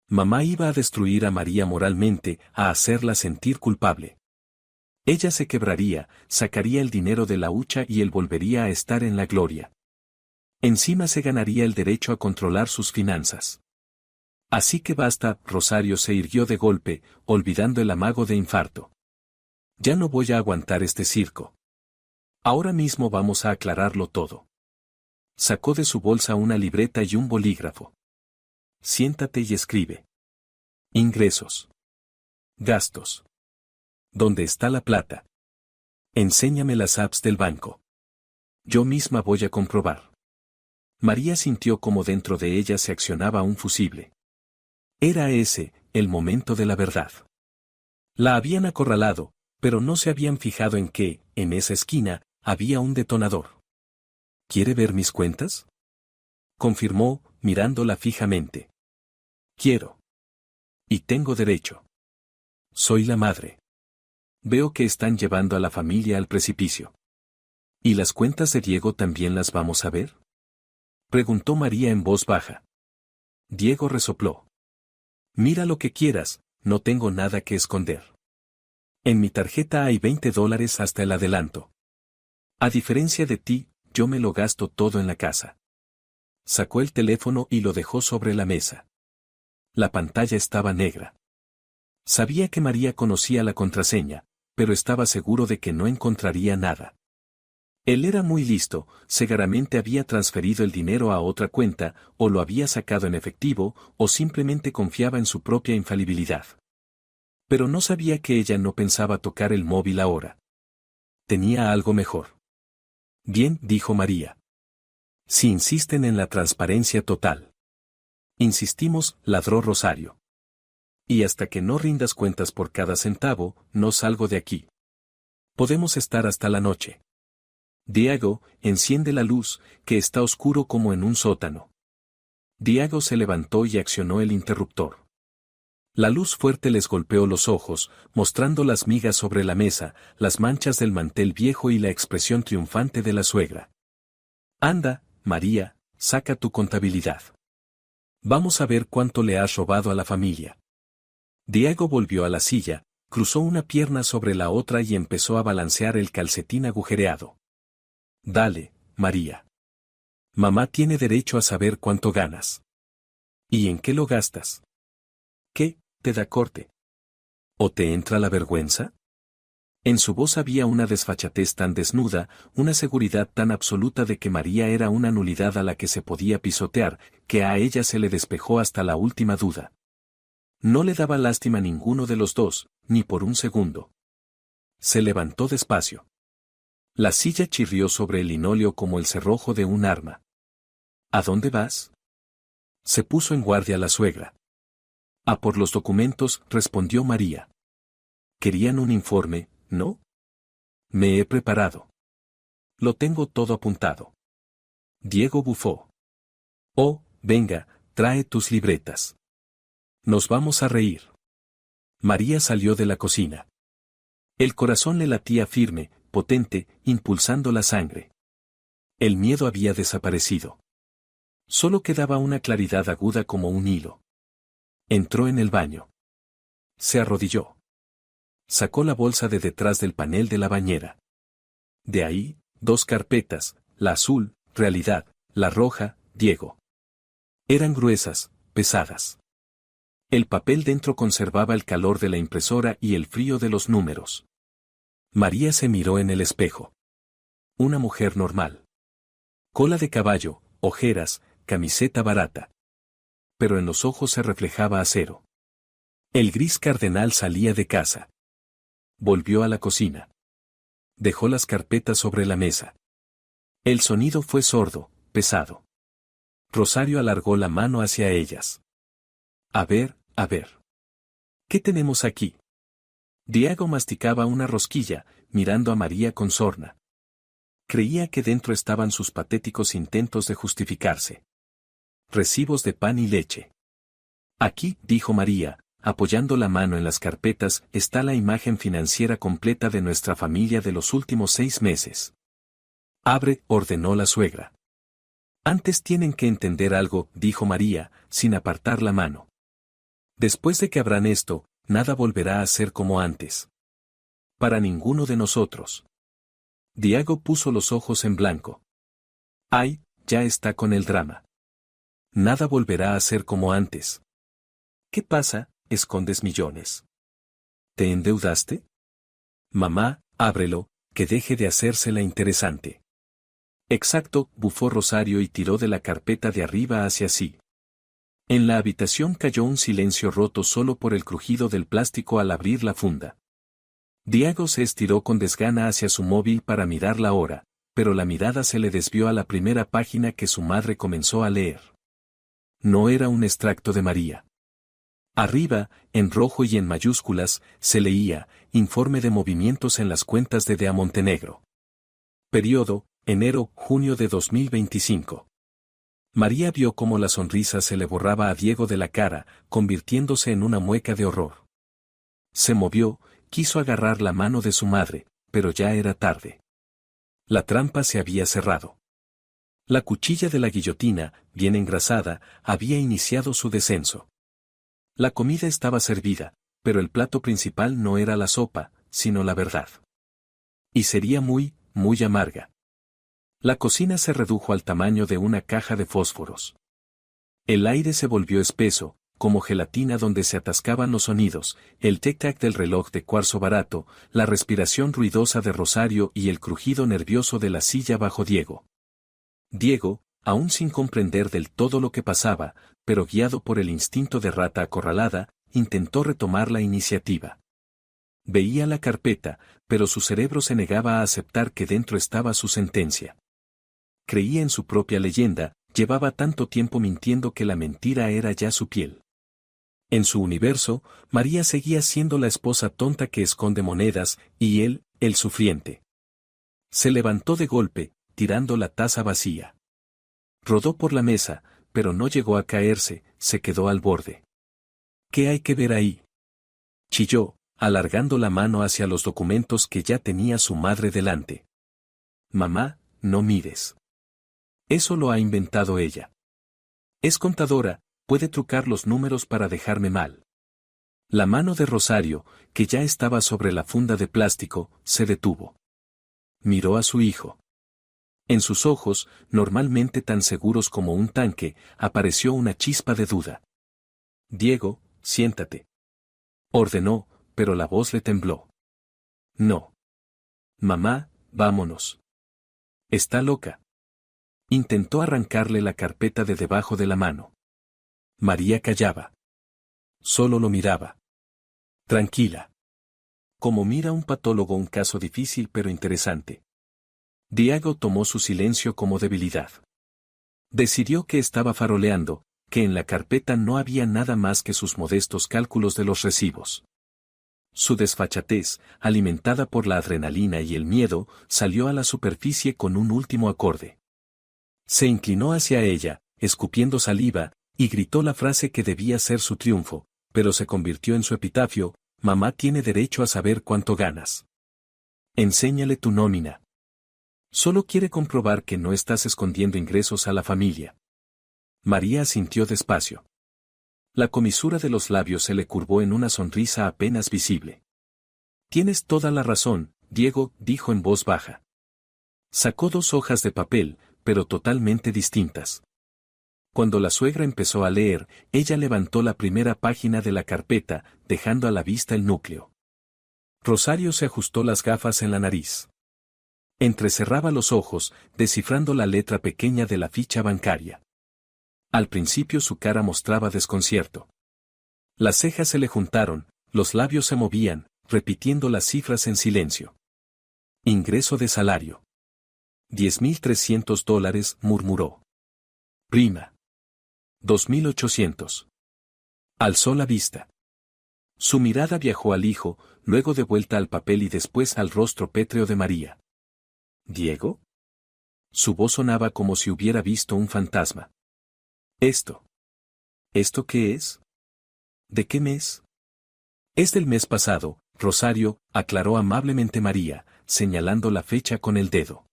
Mamá iba a destruir a María moralmente, a hacerla sentir culpable. Ella se quebraría, sacaría el dinero de la hucha y él volvería a estar en la gloria. Encima se ganaría el derecho a controlar sus finanzas. Así que basta, Rosario se irguió de golpe, olvidando el amago de infarto. Ya no voy a aguantar este circo. Ahora mismo vamos a aclararlo todo. Sacó de su bolsa una libreta y un bolígrafo. Siéntate y escribe. Ingresos. Gastos. ¿Dónde está la plata? Enséñame las apps del banco. Yo misma voy a comprobar. María sintió como dentro de ella se accionaba un fusible. Era ese, el momento de la verdad. La habían acorralado, pero no se habían fijado en que, en esa esquina, había un detonador. ¿Quiere ver mis cuentas? Confirmó, mirándola fijamente. Quiero. Y tengo derecho. Soy la madre. Veo que están llevando a la familia al precipicio. ¿Y las cuentas de Diego también las vamos a ver? Preguntó María en voz baja. Diego resopló. Mira lo que quieras, no tengo nada que esconder. En mi tarjeta hay $20 hasta el adelanto. A diferencia de ti, yo me lo gasto todo en la casa. Sacó el teléfono y lo dejó sobre la mesa. La pantalla estaba negra. Sabía que María conocía la contraseña, pero estaba seguro de que no encontraría nada. Él era muy listo, seguramente había transferido el dinero a otra cuenta, o lo había sacado en efectivo, o simplemente confiaba en su propia infalibilidad. Pero no sabía que ella no pensaba tocar el móvil ahora. Tenía algo mejor. Bien, dijo María. Si insisten en la transparencia total. Insistimos, ladró Rosario. Y hasta que no rindas cuentas por cada centavo, no salgo de aquí. Podemos estar hasta la noche. Diego, enciende la luz, que está oscuro como en un sótano. Diego se levantó y accionó el interruptor. La luz fuerte les golpeó los ojos, mostrando las migas sobre la mesa, las manchas del mantel viejo y la expresión triunfante de la suegra. Anda, María, saca tu contabilidad. Vamos a ver cuánto le has robado a la familia. Diego volvió a la silla, cruzó una pierna sobre la otra y empezó a balancear el calcetín agujereado. Dale, María. Mamá tiene derecho a saber cuánto ganas. ¿Y en qué lo gastas? ¿Qué, te da corte? ¿O te entra la vergüenza? En su voz había una desfachatez tan desnuda, una seguridad tan absoluta de que María era una nulidad a la que se podía pisotear, que a ella se le despejó hasta la última duda. No le daba lástima a ninguno de los dos, ni por un segundo. Se levantó despacio. La silla chirrió sobre el linóleo como el cerrojo de un arma. ¿A dónde vas? Se puso en guardia la suegra. A por los documentos, respondió María. Querían un informe, ¿no? Me he preparado. Lo tengo todo apuntado. Diego bufó. Oh, venga, trae tus libretas. Nos vamos a reír. María salió de la cocina. El corazón le latía firme, potente, impulsando la sangre. El miedo había desaparecido. Solo quedaba una claridad aguda como un hilo. Entró en el baño. Se arrodilló. Sacó la bolsa de detrás del panel de la bañera. De ahí, 2 carpetas, la azul, realidad, la roja, Diego. Eran gruesas, pesadas. El papel dentro conservaba el calor de la impresora y el frío de los números. María se miró en el espejo. Una mujer normal. Cola de caballo, ojeras, camiseta barata. Pero en los ojos se reflejaba acero. El gris cardenal salía de casa. Volvió a la cocina. Dejó las carpetas sobre la mesa. El sonido fue sordo, pesado. Rosario alargó la mano hacia ellas. A ver. ¿Qué tenemos aquí? Diego masticaba una rosquilla, mirando a María con sorna. Creía que dentro estaban sus patéticos intentos de justificarse. Recibos de pan y leche. Aquí, dijo María, apoyando la mano en las carpetas, está la imagen financiera completa de nuestra familia de los últimos 6 meses. Abre, ordenó la suegra. Antes tienen que entender algo, dijo María, sin apartar la mano. Después de que abran esto, nada volverá a ser como antes. Para ninguno de nosotros. Diego puso los ojos en blanco. Ay, ya está con el drama. Nada volverá a ser como antes. ¿Qué pasa? Escondes millones. ¿Te endeudaste? Mamá, ábrelo, que deje de hacérsela interesante. Exacto, bufó Rosario y tiró de la carpeta de arriba hacia sí. En la habitación cayó un silencio roto solo por el crujido del plástico al abrir la funda. Diego se estiró con desgana hacia su móvil para mirar la hora, pero la mirada se le desvió a la primera página que su madre comenzó a leer. No era un extracto de María. Arriba, en rojo y en mayúsculas, se leía, informe de movimientos en las cuentas de DEA Montenegro. Periodo, enero-junio de 2025. María vio cómo la sonrisa se le borraba a Diego de la cara, convirtiéndose en una mueca de horror. Se movió, quiso agarrar la mano de su madre, pero ya era tarde. La trampa se había cerrado. La cuchilla de la guillotina, bien engrasada, había iniciado su descenso. La comida estaba servida, pero el plato principal no era la sopa, sino la verdad. Y sería muy, muy amarga. La cocina se redujo al tamaño de una caja de fósforos. El aire se volvió espeso, como gelatina donde se atascaban los sonidos, el tic-tac del reloj de cuarzo barato, la respiración ruidosa de Rosario y el crujido nervioso de la silla bajo Diego. Diego, aún sin comprender del todo lo que pasaba, pero guiado por el instinto de rata acorralada, intentó retomar la iniciativa. Veía la carpeta, pero su cerebro se negaba a aceptar que dentro estaba su sentencia. Creía en su propia leyenda, llevaba tanto tiempo mintiendo que la mentira era ya su piel. En su universo, María seguía siendo la esposa tonta que esconde monedas, y él, el sufriente. Se levantó de golpe, tirando la taza vacía. Rodó por la mesa, pero no llegó a caerse, se quedó al borde. ¿Qué hay que ver ahí? Chilló, alargando la mano hacia los documentos que ya tenía su madre delante. Mamá, no mires. Eso lo ha inventado ella. Es contadora, puede trucar los números para dejarme mal. La mano de Rosario, que ya estaba sobre la funda de plástico, se detuvo. Miró a su hijo. En sus ojos, normalmente tan seguros como un tanque, apareció una chispa de duda. Diego, siéntate. Ordenó, pero la voz le tembló. No. Mamá, vámonos. Está loca. Intentó arrancarle la carpeta de debajo de la mano. María callaba. Solo lo miraba. Tranquila. Como mira un patólogo un caso difícil pero interesante. Diego tomó su silencio como debilidad. Decidió que estaba faroleando, que en la carpeta no había nada más que sus modestos cálculos de los recibos. Su desfachatez, alimentada por la adrenalina y el miedo, salió a la superficie con un último acorde. Se inclinó hacia ella, escupiendo saliva, y gritó la frase que debía ser su triunfo, pero se convirtió en su epitafio: mamá tiene derecho a saber cuánto ganas. Enséñale tu nómina. Solo quiere comprobar que no estás escondiendo ingresos a la familia. María asintió despacio. La comisura de los labios se le curvó en una sonrisa apenas visible. Tienes toda la razón, Diego, dijo en voz baja. Sacó 2 hojas de papel, pero totalmente distintas. Cuando la suegra empezó a leer, ella levantó la primera página de la carpeta, dejando a la vista el núcleo. Rosario se ajustó las gafas en la nariz. Entrecerraba los ojos, descifrando la letra pequeña de la ficha bancaria. Al principio su cara mostraba desconcierto. Las cejas se le juntaron, los labios se movían, repitiendo las cifras en silencio. Ingreso de salario. $10,300, murmuró. Prima. 2,800. Alzó la vista. Su mirada viajó al hijo, luego de vuelta al papel y después al rostro pétreo de María. ¿Diego? Su voz sonaba como si hubiera visto un fantasma. ¿Esto? ¿Esto qué es? ¿De qué mes? Es del mes pasado, Rosario, aclaró amablemente María, señalando la fecha con el dedo.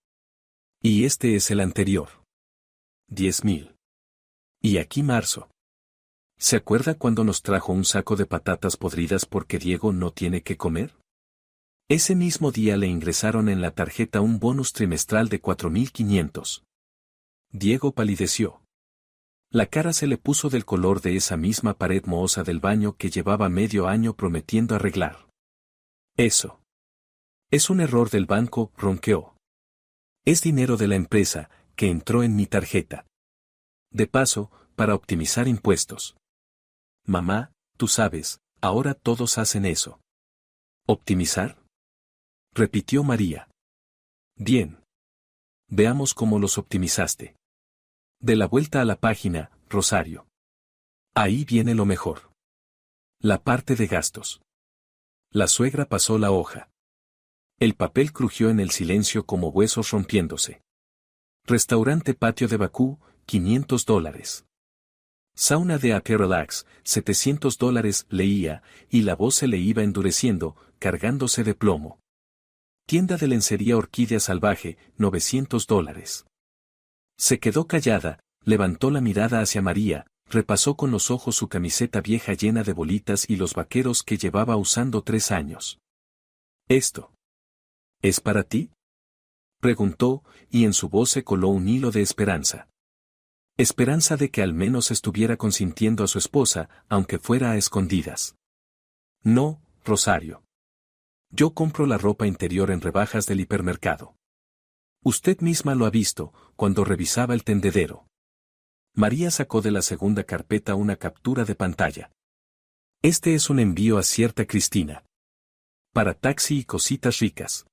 Y este es el anterior. 10.000. Y aquí marzo. ¿Se acuerda cuando nos trajo un saco de patatas podridas porque Diego no tiene que comer? Ese mismo día le ingresaron en la tarjeta un bonus trimestral de 4.500. Diego palideció. La cara se le puso del color de esa misma pared mohosa del baño que llevaba medio año prometiendo arreglar. Eso. Es un error del banco, ronqueó. Es dinero de la empresa, que entró en mi tarjeta. De paso, para optimizar impuestos. Mamá, tú sabes, ahora todos hacen eso. ¿Optimizar? Repitió María. Bien. Veamos cómo los optimizaste. De la vuelta a la página, Rosario. Ahí viene lo mejor. La parte de gastos. La suegra pasó la hoja. El papel crujió en el silencio como huesos rompiéndose. Restaurante Patio de Bakú, $500. Sauna de Ake Relax, $700 leía, y la voz se le iba endureciendo, cargándose de plomo. Tienda de lencería Orquídea Salvaje, $900. Se quedó callada, levantó la mirada hacia María, repasó con los ojos su camiseta vieja llena de bolitas y los vaqueros que llevaba usando 3 años. ¿Esto es para ti?, preguntó, y en su voz se coló un hilo de esperanza. Esperanza de que al menos estuviera consintiendo a su esposa, aunque fuera a escondidas. No, Rosario. Yo compro la ropa interior en rebajas del hipermercado. Usted misma lo ha visto, cuando revisaba el tendedero. María sacó de la segunda carpeta una captura de pantalla. Este es un envío a cierta Cristina. Para taxi y cositas ricas.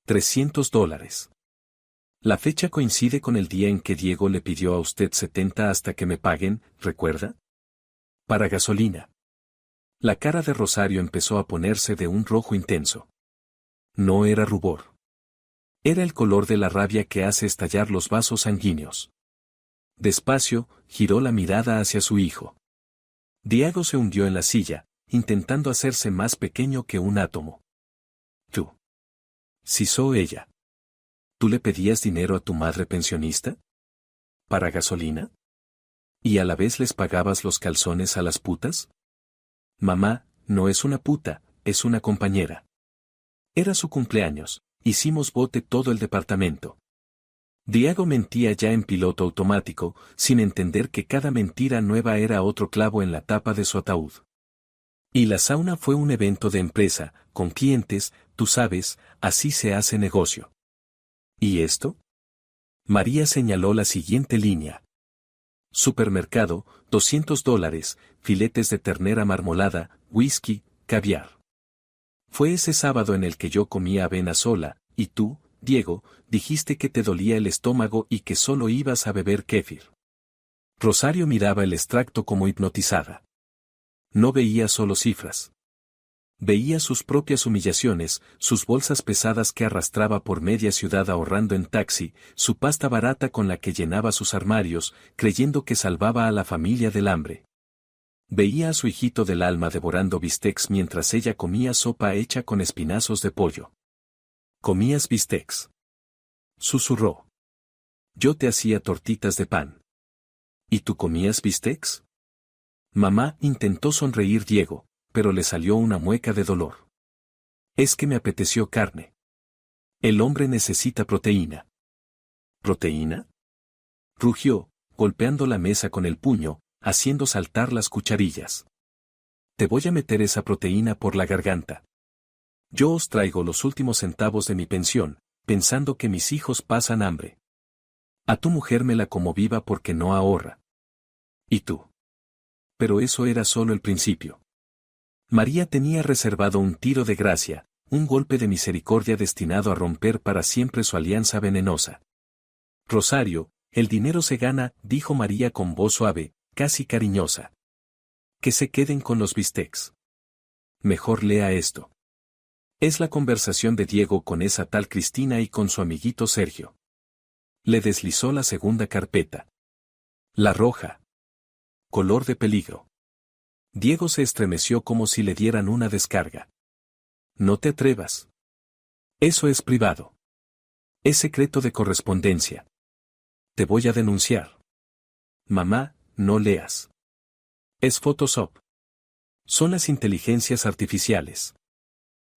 $300. La fecha coincide con el día en que Diego le pidió a usted 70 hasta que me paguen, ¿recuerda? Para gasolina. La cara de Rosario empezó a ponerse de un rojo intenso. No era rubor. Era el color de la rabia que hace estallar los vasos sanguíneos. Despacio, giró la mirada hacia su hijo. Diego se hundió en la silla, intentando hacerse más pequeño que un átomo. Tú. Sisó ella. ¿Tú le pedías dinero a tu madre pensionista? ¿Para gasolina? ¿Y a la vez les pagabas los calzones a las putas? Mamá, no es una puta, es una compañera. Era su cumpleaños, hicimos bote todo el departamento. Diego mentía ya en piloto automático, sin entender que cada mentira nueva era otro clavo en la tapa de su ataúd. Y la sauna fue un evento de empresa, con clientes, tú sabes, así se hace negocio. ¿Y esto? María señaló la siguiente línea. Supermercado, $200, filetes de ternera marmolada, whisky, caviar. Fue ese sábado en el que yo comía avena sola, y tú, Diego, dijiste que te dolía el estómago y que solo ibas a beber kéfir. Rosario miraba el extracto como hipnotizada. No veía solo cifras. Veía sus propias humillaciones, sus bolsas pesadas que arrastraba por media ciudad ahorrando en taxi, su pasta barata con la que llenaba sus armarios, creyendo que salvaba a la familia del hambre. Veía a su hijito del alma devorando bistecs mientras ella comía sopa hecha con espinazos de pollo. ¿Comías bistecs?, susurró. Yo te hacía tortitas de pan. ¿Y tú comías bistecs? Mamá intentó sonreír Diego, pero le salió una mueca de dolor. Es que me apeteció carne. El hombre necesita proteína. ¿Proteína?, rugió, golpeando la mesa con el puño, haciendo saltar las cucharillas. Te voy a meter esa proteína por la garganta. Yo os traigo los últimos centavos de mi pensión, pensando que mis hijos pasan hambre. A tu mujer me la como viva porque no ahorra. ¿Y tú? Pero eso era solo el principio. María tenía reservado un tiro de gracia, un golpe de misericordia destinado a romper para siempre su alianza venenosa. Rosario, el dinero se gana, dijo María con voz suave, casi cariñosa. Que se queden con los bistecs. Mejor lea esto. Es la conversación de Diego con esa tal Cristina y con su amiguito Sergio. Le deslizó la segunda carpeta. La roja. Color de peligro. Diego se estremeció como si le dieran una descarga. No te atrevas. Eso es privado. Es secreto de correspondencia. Te voy a denunciar. Mamá, no leas. Es Photoshop. Son las inteligencias artificiales.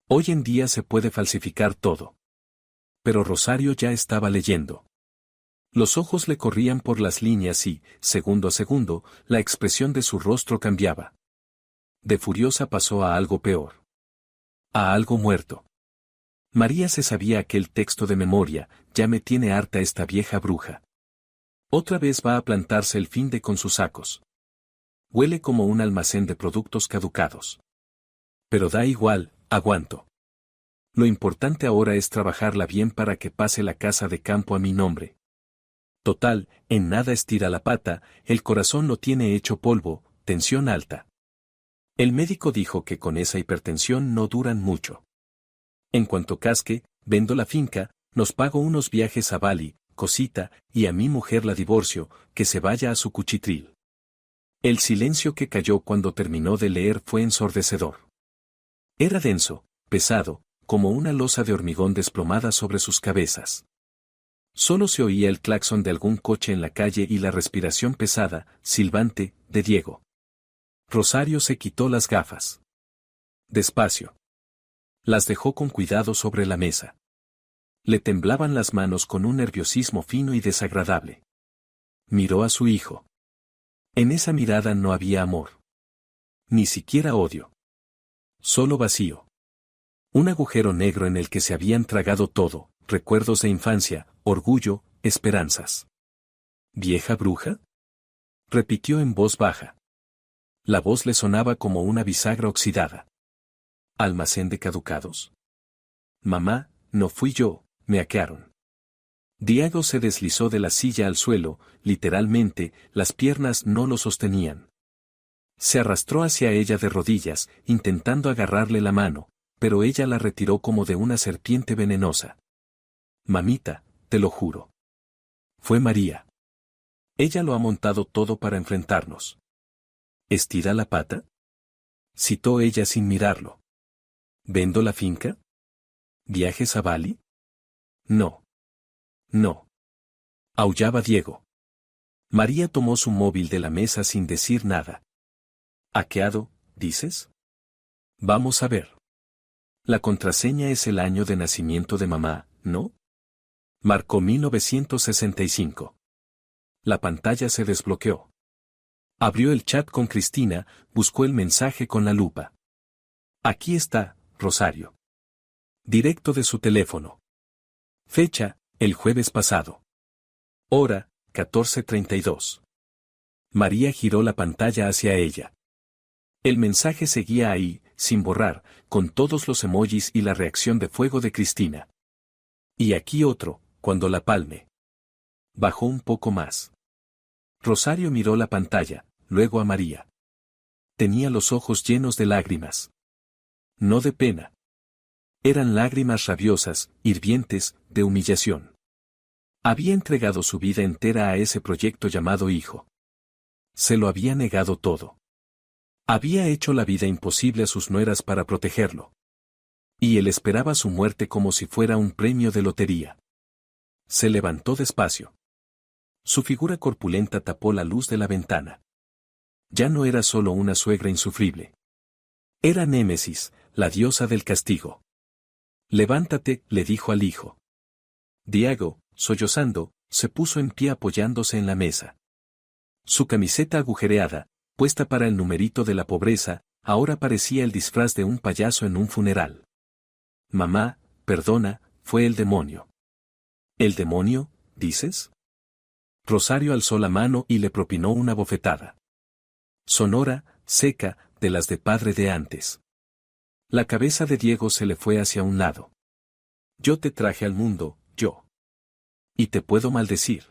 Hoy en día se puede falsificar todo. Pero Rosario ya estaba leyendo. Los ojos le corrían por las líneas y, segundo a segundo, la expresión de su rostro cambiaba. De furiosa pasó a algo peor. A algo muerto. María se sabía aquel texto de memoria, ya me tiene harta esta vieja bruja. Otra vez va a plantarse el fin de con sus sacos. Huele como un almacén de productos caducados. Pero da igual, aguanto. Lo importante ahora es trabajarla bien para que pase la casa de campo a mi nombre. Total, en nada estira la pata, el corazón lo tiene hecho polvo, tensión alta. El médico dijo que con esa hipertensión no duran mucho. En cuanto casque, vendo la finca, nos pago unos viajes a Bali, cosita, y a mi mujer la divorcio, que se vaya a su cuchitril. El silencio que cayó cuando terminó de leer fue ensordecedor. Era denso, pesado, como una losa de hormigón desplomada sobre sus cabezas. Solo se oía el claxon de algún coche en la calle y la respiración pesada, silbante, de Diego. Rosario se quitó las gafas. Despacio. Las dejó con cuidado sobre la mesa. Le temblaban las manos con un nerviosismo fino y desagradable. Miró a su hijo. En esa mirada no había amor. Ni siquiera odio. Solo vacío. Un agujero negro en el que se habían tragado todo, recuerdos de infancia, orgullo, esperanzas. ¿Vieja bruja? Repitió en voz baja. La voz le sonaba como una bisagra oxidada. ¿Almacén de caducados? Mamá, no fui yo, me hackearon. Diego se deslizó de la silla al suelo, literalmente, las piernas no lo sostenían. Se arrastró hacia ella de rodillas, intentando agarrarle la mano, pero ella la retiró como de una serpiente venenosa. Mamita, te lo juro. Fue María. Ella lo ha montado todo para enfrentarnos. ¿Estira la pata? Citó ella sin mirarlo. ¿Vendo la finca? ¿Viajes a Bali? No. No. Aullaba Diego. María tomó su móvil de la mesa sin decir nada. ¿Hackeado, dices? Vamos a ver. La contraseña es el año de nacimiento de mamá, ¿no? Marcó 1965. La pantalla se desbloqueó. Abrió el chat con Cristina, buscó el mensaje con la lupa. Aquí está, Rosario. Directo de su teléfono. Fecha, el jueves pasado. Hora, 14:32. María giró la pantalla hacia ella. El mensaje seguía ahí, sin borrar, con todos los emojis y la reacción de fuego de Cristina. Y aquí otro, cuando la palme. Bajó un poco más. Rosario miró la pantalla, luego a María. Tenía los ojos llenos de lágrimas. No de pena. Eran lágrimas rabiosas, hirvientes, de humillación. Había entregado su vida entera a ese proyecto llamado hijo. Se lo había negado todo. Había hecho la vida imposible a sus nueras para protegerlo. Y él esperaba su muerte como si fuera un premio de lotería. Se levantó despacio. Su figura corpulenta tapó la luz de la ventana. Ya no era solo una suegra insufrible. Era Némesis, la diosa del castigo. Levántate, le dijo al hijo. Diego, sollozando, se puso en pie apoyándose en la mesa. Su camiseta agujereada, puesta para el numerito de la pobreza, ahora parecía el disfraz de un payaso en un funeral. Mamá, perdona, fue el demonio. ¿El demonio, dices? Rosario alzó la mano y le propinó una bofetada. Sonora, seca, de las de padre de antes. La cabeza de Diego se le fue hacia un lado. Yo te traje al mundo, yo. Y te puedo maldecir.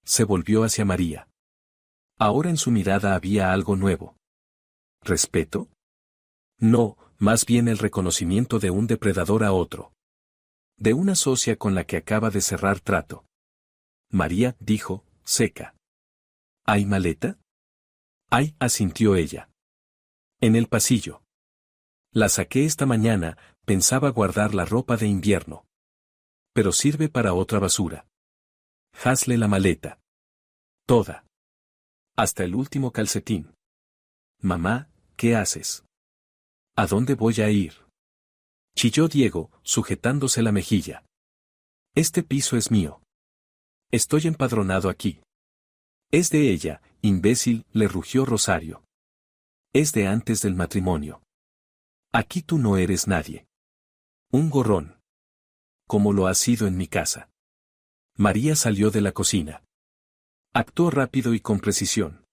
Se volvió hacia María. Ahora en su mirada había algo nuevo. ¿Respeto? No, más bien el reconocimiento de un depredador a otro. De una socia con la que acaba de cerrar trato. María, dijo, seca. ¿Hay maleta? Ay, asintió ella. En el pasillo. La saqué esta mañana, pensaba guardar la ropa de invierno. Pero sirve para otra basura. Hazle la maleta. Toda. Hasta el último calcetín. Mamá, ¿qué haces? ¿A dónde voy a ir? Chilló Diego, sujetándose la mejilla. Este piso es mío. Estoy empadronado aquí. Es de ella, imbécil, le rugió Rosario. Es de antes del matrimonio. Aquí tú no eres nadie. Un gorrón. Como lo has sido en mi casa. María salió de la cocina. Actuó rápido y con precisión.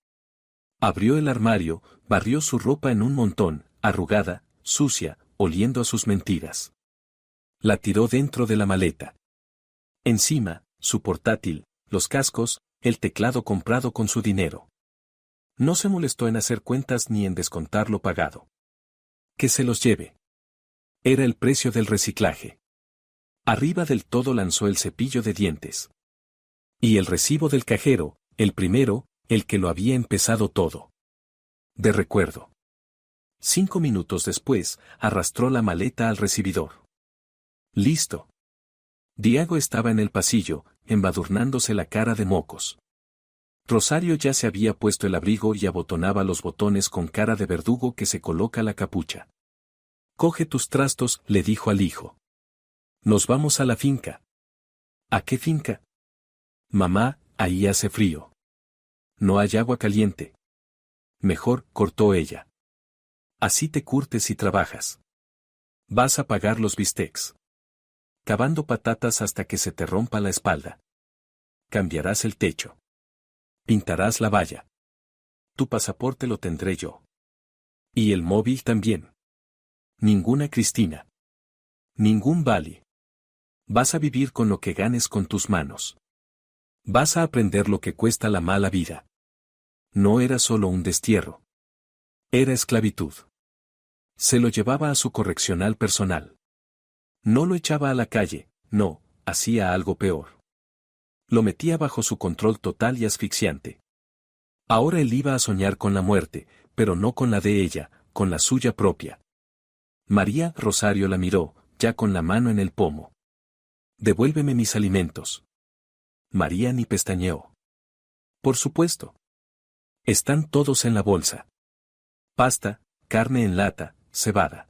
Abrió el armario, barrió su ropa en un montón, arrugada, sucia, oliendo a sus mentiras. La tiró dentro de la maleta. Encima, su portátil, los cascos, el teclado comprado con su dinero. No se molestó en hacer cuentas ni en descontar lo pagado. Que se los lleve. Era el precio del reciclaje. Arriba del todo lanzó el cepillo de dientes. Y el recibo del cajero, el primero, el que lo había empezado todo. De recuerdo. 5 minutos después, arrastró la maleta al recibidor. Listo. Diego estaba en el pasillo, embadurnándose la cara de mocos. Rosario ya se había puesto el abrigo y abotonaba los botones con cara de verdugo que se coloca la capucha. Coge tus trastos, le dijo al hijo. Nos vamos a la finca. ¿A qué finca? Mamá, ahí hace frío. No hay agua caliente. Mejor, cortó ella. Así te curtes y trabajas. Vas a pagar los bistecs. Cavando patatas hasta que se te rompa la espalda. Cambiarás el techo. Pintarás la valla. Tu pasaporte lo tendré yo. Y el móvil también. Ninguna Cristina. Ningún Vali. Vas a vivir con lo que ganes con tus manos. Vas a aprender lo que cuesta la mala vida. No era solo un destierro. Era esclavitud. Se lo llevaba a su correccional personal. No lo echaba a la calle, no, hacía algo peor. Lo metía bajo su control total y asfixiante. Ahora él iba a soñar con la muerte, pero no con la de ella, con la suya propia. María Rosario la miró, ya con la mano en el pomo. Devuélveme mis alimentos. María ni pestañeó. Por supuesto. Están todos en la bolsa. Pasta, carne en lata, cebada.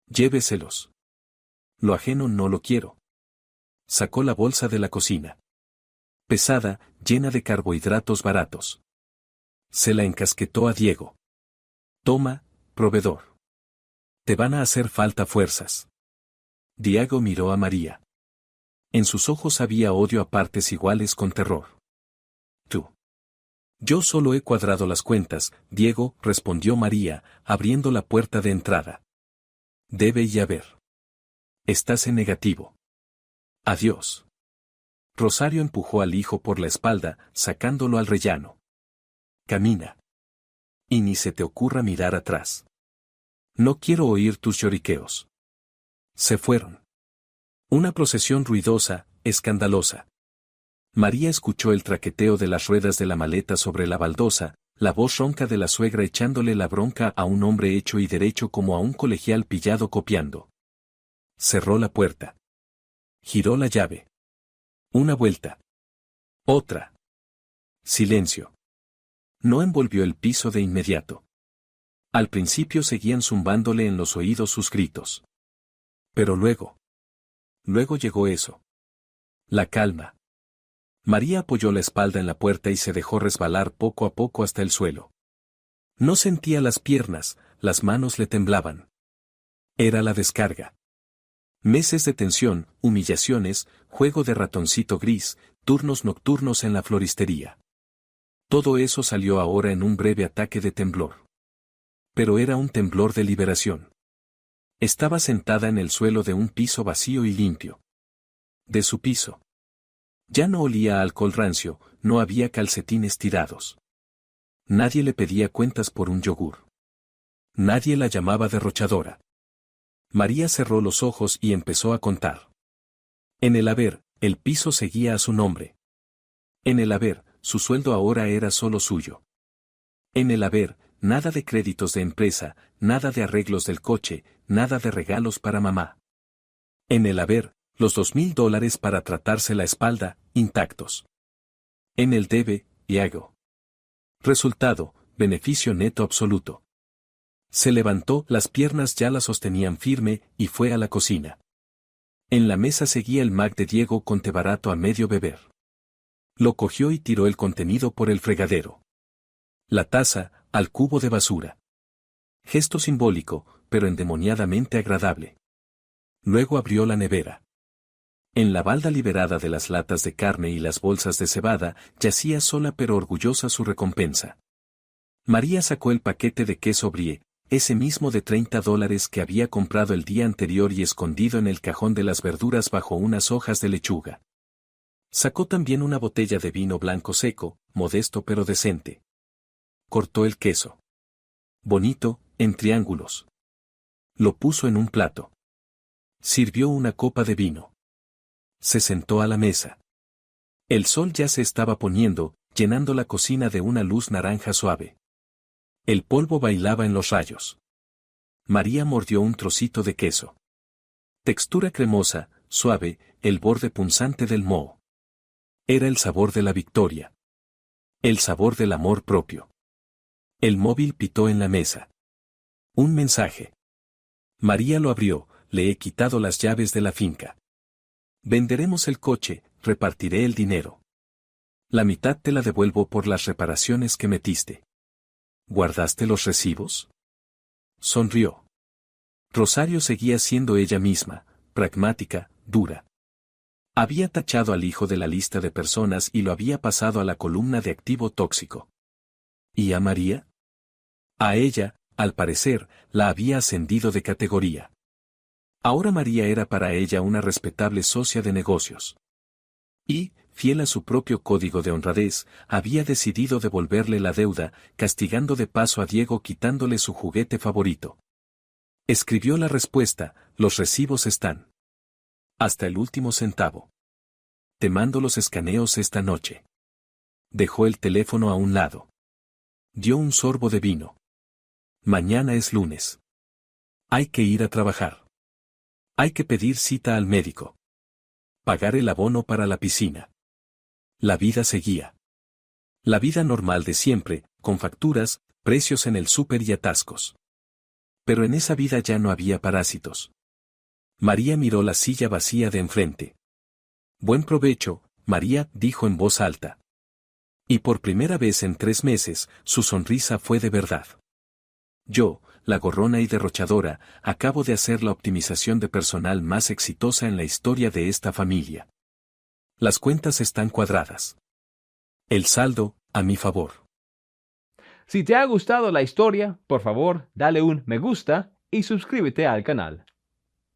Lléveselos. Lo ajeno no lo quiero. Sacó la bolsa de la cocina. Pesada, llena de carbohidratos baratos. Se la encasquetó a Diego. Toma, proveedor. Te van a hacer falta fuerzas. Diego miró a María. En sus ojos había odio a partes iguales con terror. Tú. Yo solo he cuadrado las cuentas, Diego, respondió María, abriendo la puerta de entrada. Debe y haber. Estás en negativo. Adiós. Rosario empujó al hijo por la espalda, sacándolo al rellano. Camina. Y ni se te ocurra mirar atrás. No quiero oír tus lloriqueos. Se fueron. Una procesión ruidosa, escandalosa. María escuchó el traqueteo de las ruedas de la maleta sobre la baldosa, la voz ronca de la suegra echándole la bronca a un hombre hecho y derecho como a un colegial pillado copiando. Cerró la puerta. Giró la llave. Una vuelta. Otra. Silencio. No envolvió el piso de inmediato. Al principio seguían zumbándole en los oídos sus gritos. Pero luego. Luego llegó eso. La calma. María apoyó la espalda en la puerta y se dejó resbalar poco a poco hasta el suelo. No sentía las piernas, las manos le temblaban. Era la descarga. Meses de tensión, humillaciones, juego de ratoncito gris, turnos nocturnos en la floristería. Todo eso salió ahora en un breve ataque de temblor. Pero era un temblor de liberación. Estaba sentada en el suelo de un piso vacío y limpio. De su piso. Ya no olía a alcohol rancio, no había calcetines tirados. Nadie le pedía cuentas por un yogur. Nadie la llamaba derrochadora. María cerró los ojos y empezó a contar. En el haber, el piso seguía a su nombre. En el haber, su sueldo ahora era solo suyo. En el haber, nada de créditos de empresa, nada de arreglos del coche, nada de regalos para mamá. En el haber, los $2,000 para tratarse la espalda, intactos. En el debe, Iago. Resultado, beneficio neto absoluto. Se levantó, las piernas ya la sostenían firme, y fue a la cocina. En la mesa seguía el Mac de Diego con té barato a medio beber. Lo cogió y tiró el contenido por el fregadero. La taza, al cubo de basura. Gesto simbólico, pero endemoniadamente agradable. Luego abrió la nevera. En la balda liberada de las latas de carne y las bolsas de cebada, yacía sola pero orgullosa su recompensa. María sacó el paquete de queso brie, ese mismo de $30 que había comprado el día anterior y escondido en el cajón de las verduras bajo unas hojas de lechuga. Sacó también una botella de vino blanco seco, modesto pero decente. Cortó el queso. Bonito, en triángulos. Lo puso en un plato. Sirvió una copa de vino. Se sentó a la mesa. El sol ya se estaba poniendo, llenando la cocina de una luz naranja suave. El polvo bailaba en los rayos. María mordió un trocito de queso. Textura cremosa, suave, el borde punzante del moho. Era el sabor de la victoria. El sabor del amor propio. El móvil pitó en la mesa. Un mensaje. María lo abrió, le he quitado las llaves de la finca. Venderemos el coche, repartiré el dinero. La mitad te la devuelvo por las reparaciones que metiste. ¿Guardaste los recibos? Sonrió. Rosario seguía siendo ella misma, pragmática, dura. Había tachado al hijo de la lista de personas y lo había pasado a la columna de activo tóxico. ¿Y a María? A ella, al parecer, la había ascendido de categoría. Ahora María era para ella una respetable socia de negocios. Y, fiel a su propio código de honradez, había decidido devolverle la deuda, castigando de paso a Diego quitándole su juguete favorito. Escribió la respuesta, los recibos están. Hasta el último centavo. Te mando los escaneos esta noche. Dejó el teléfono a un lado. Dio un sorbo de vino. Mañana es lunes. Hay que ir a trabajar. Hay que pedir cita al médico. Pagar el abono para la piscina. La vida seguía. La vida normal de siempre, con facturas, precios en el súper y atascos. Pero en esa vida ya no había parásitos. María miró la silla vacía de enfrente. Buen provecho, María, dijo en voz alta. Y por primera vez en 3 meses, su sonrisa fue de verdad. Yo, la gorrona y derrochadora, acabo de hacer la optimización de personal más exitosa en la historia de esta familia. Las cuentas están cuadradas. El saldo, a mi favor. Si te ha gustado la historia, por favor, dale un me gusta y suscríbete al canal.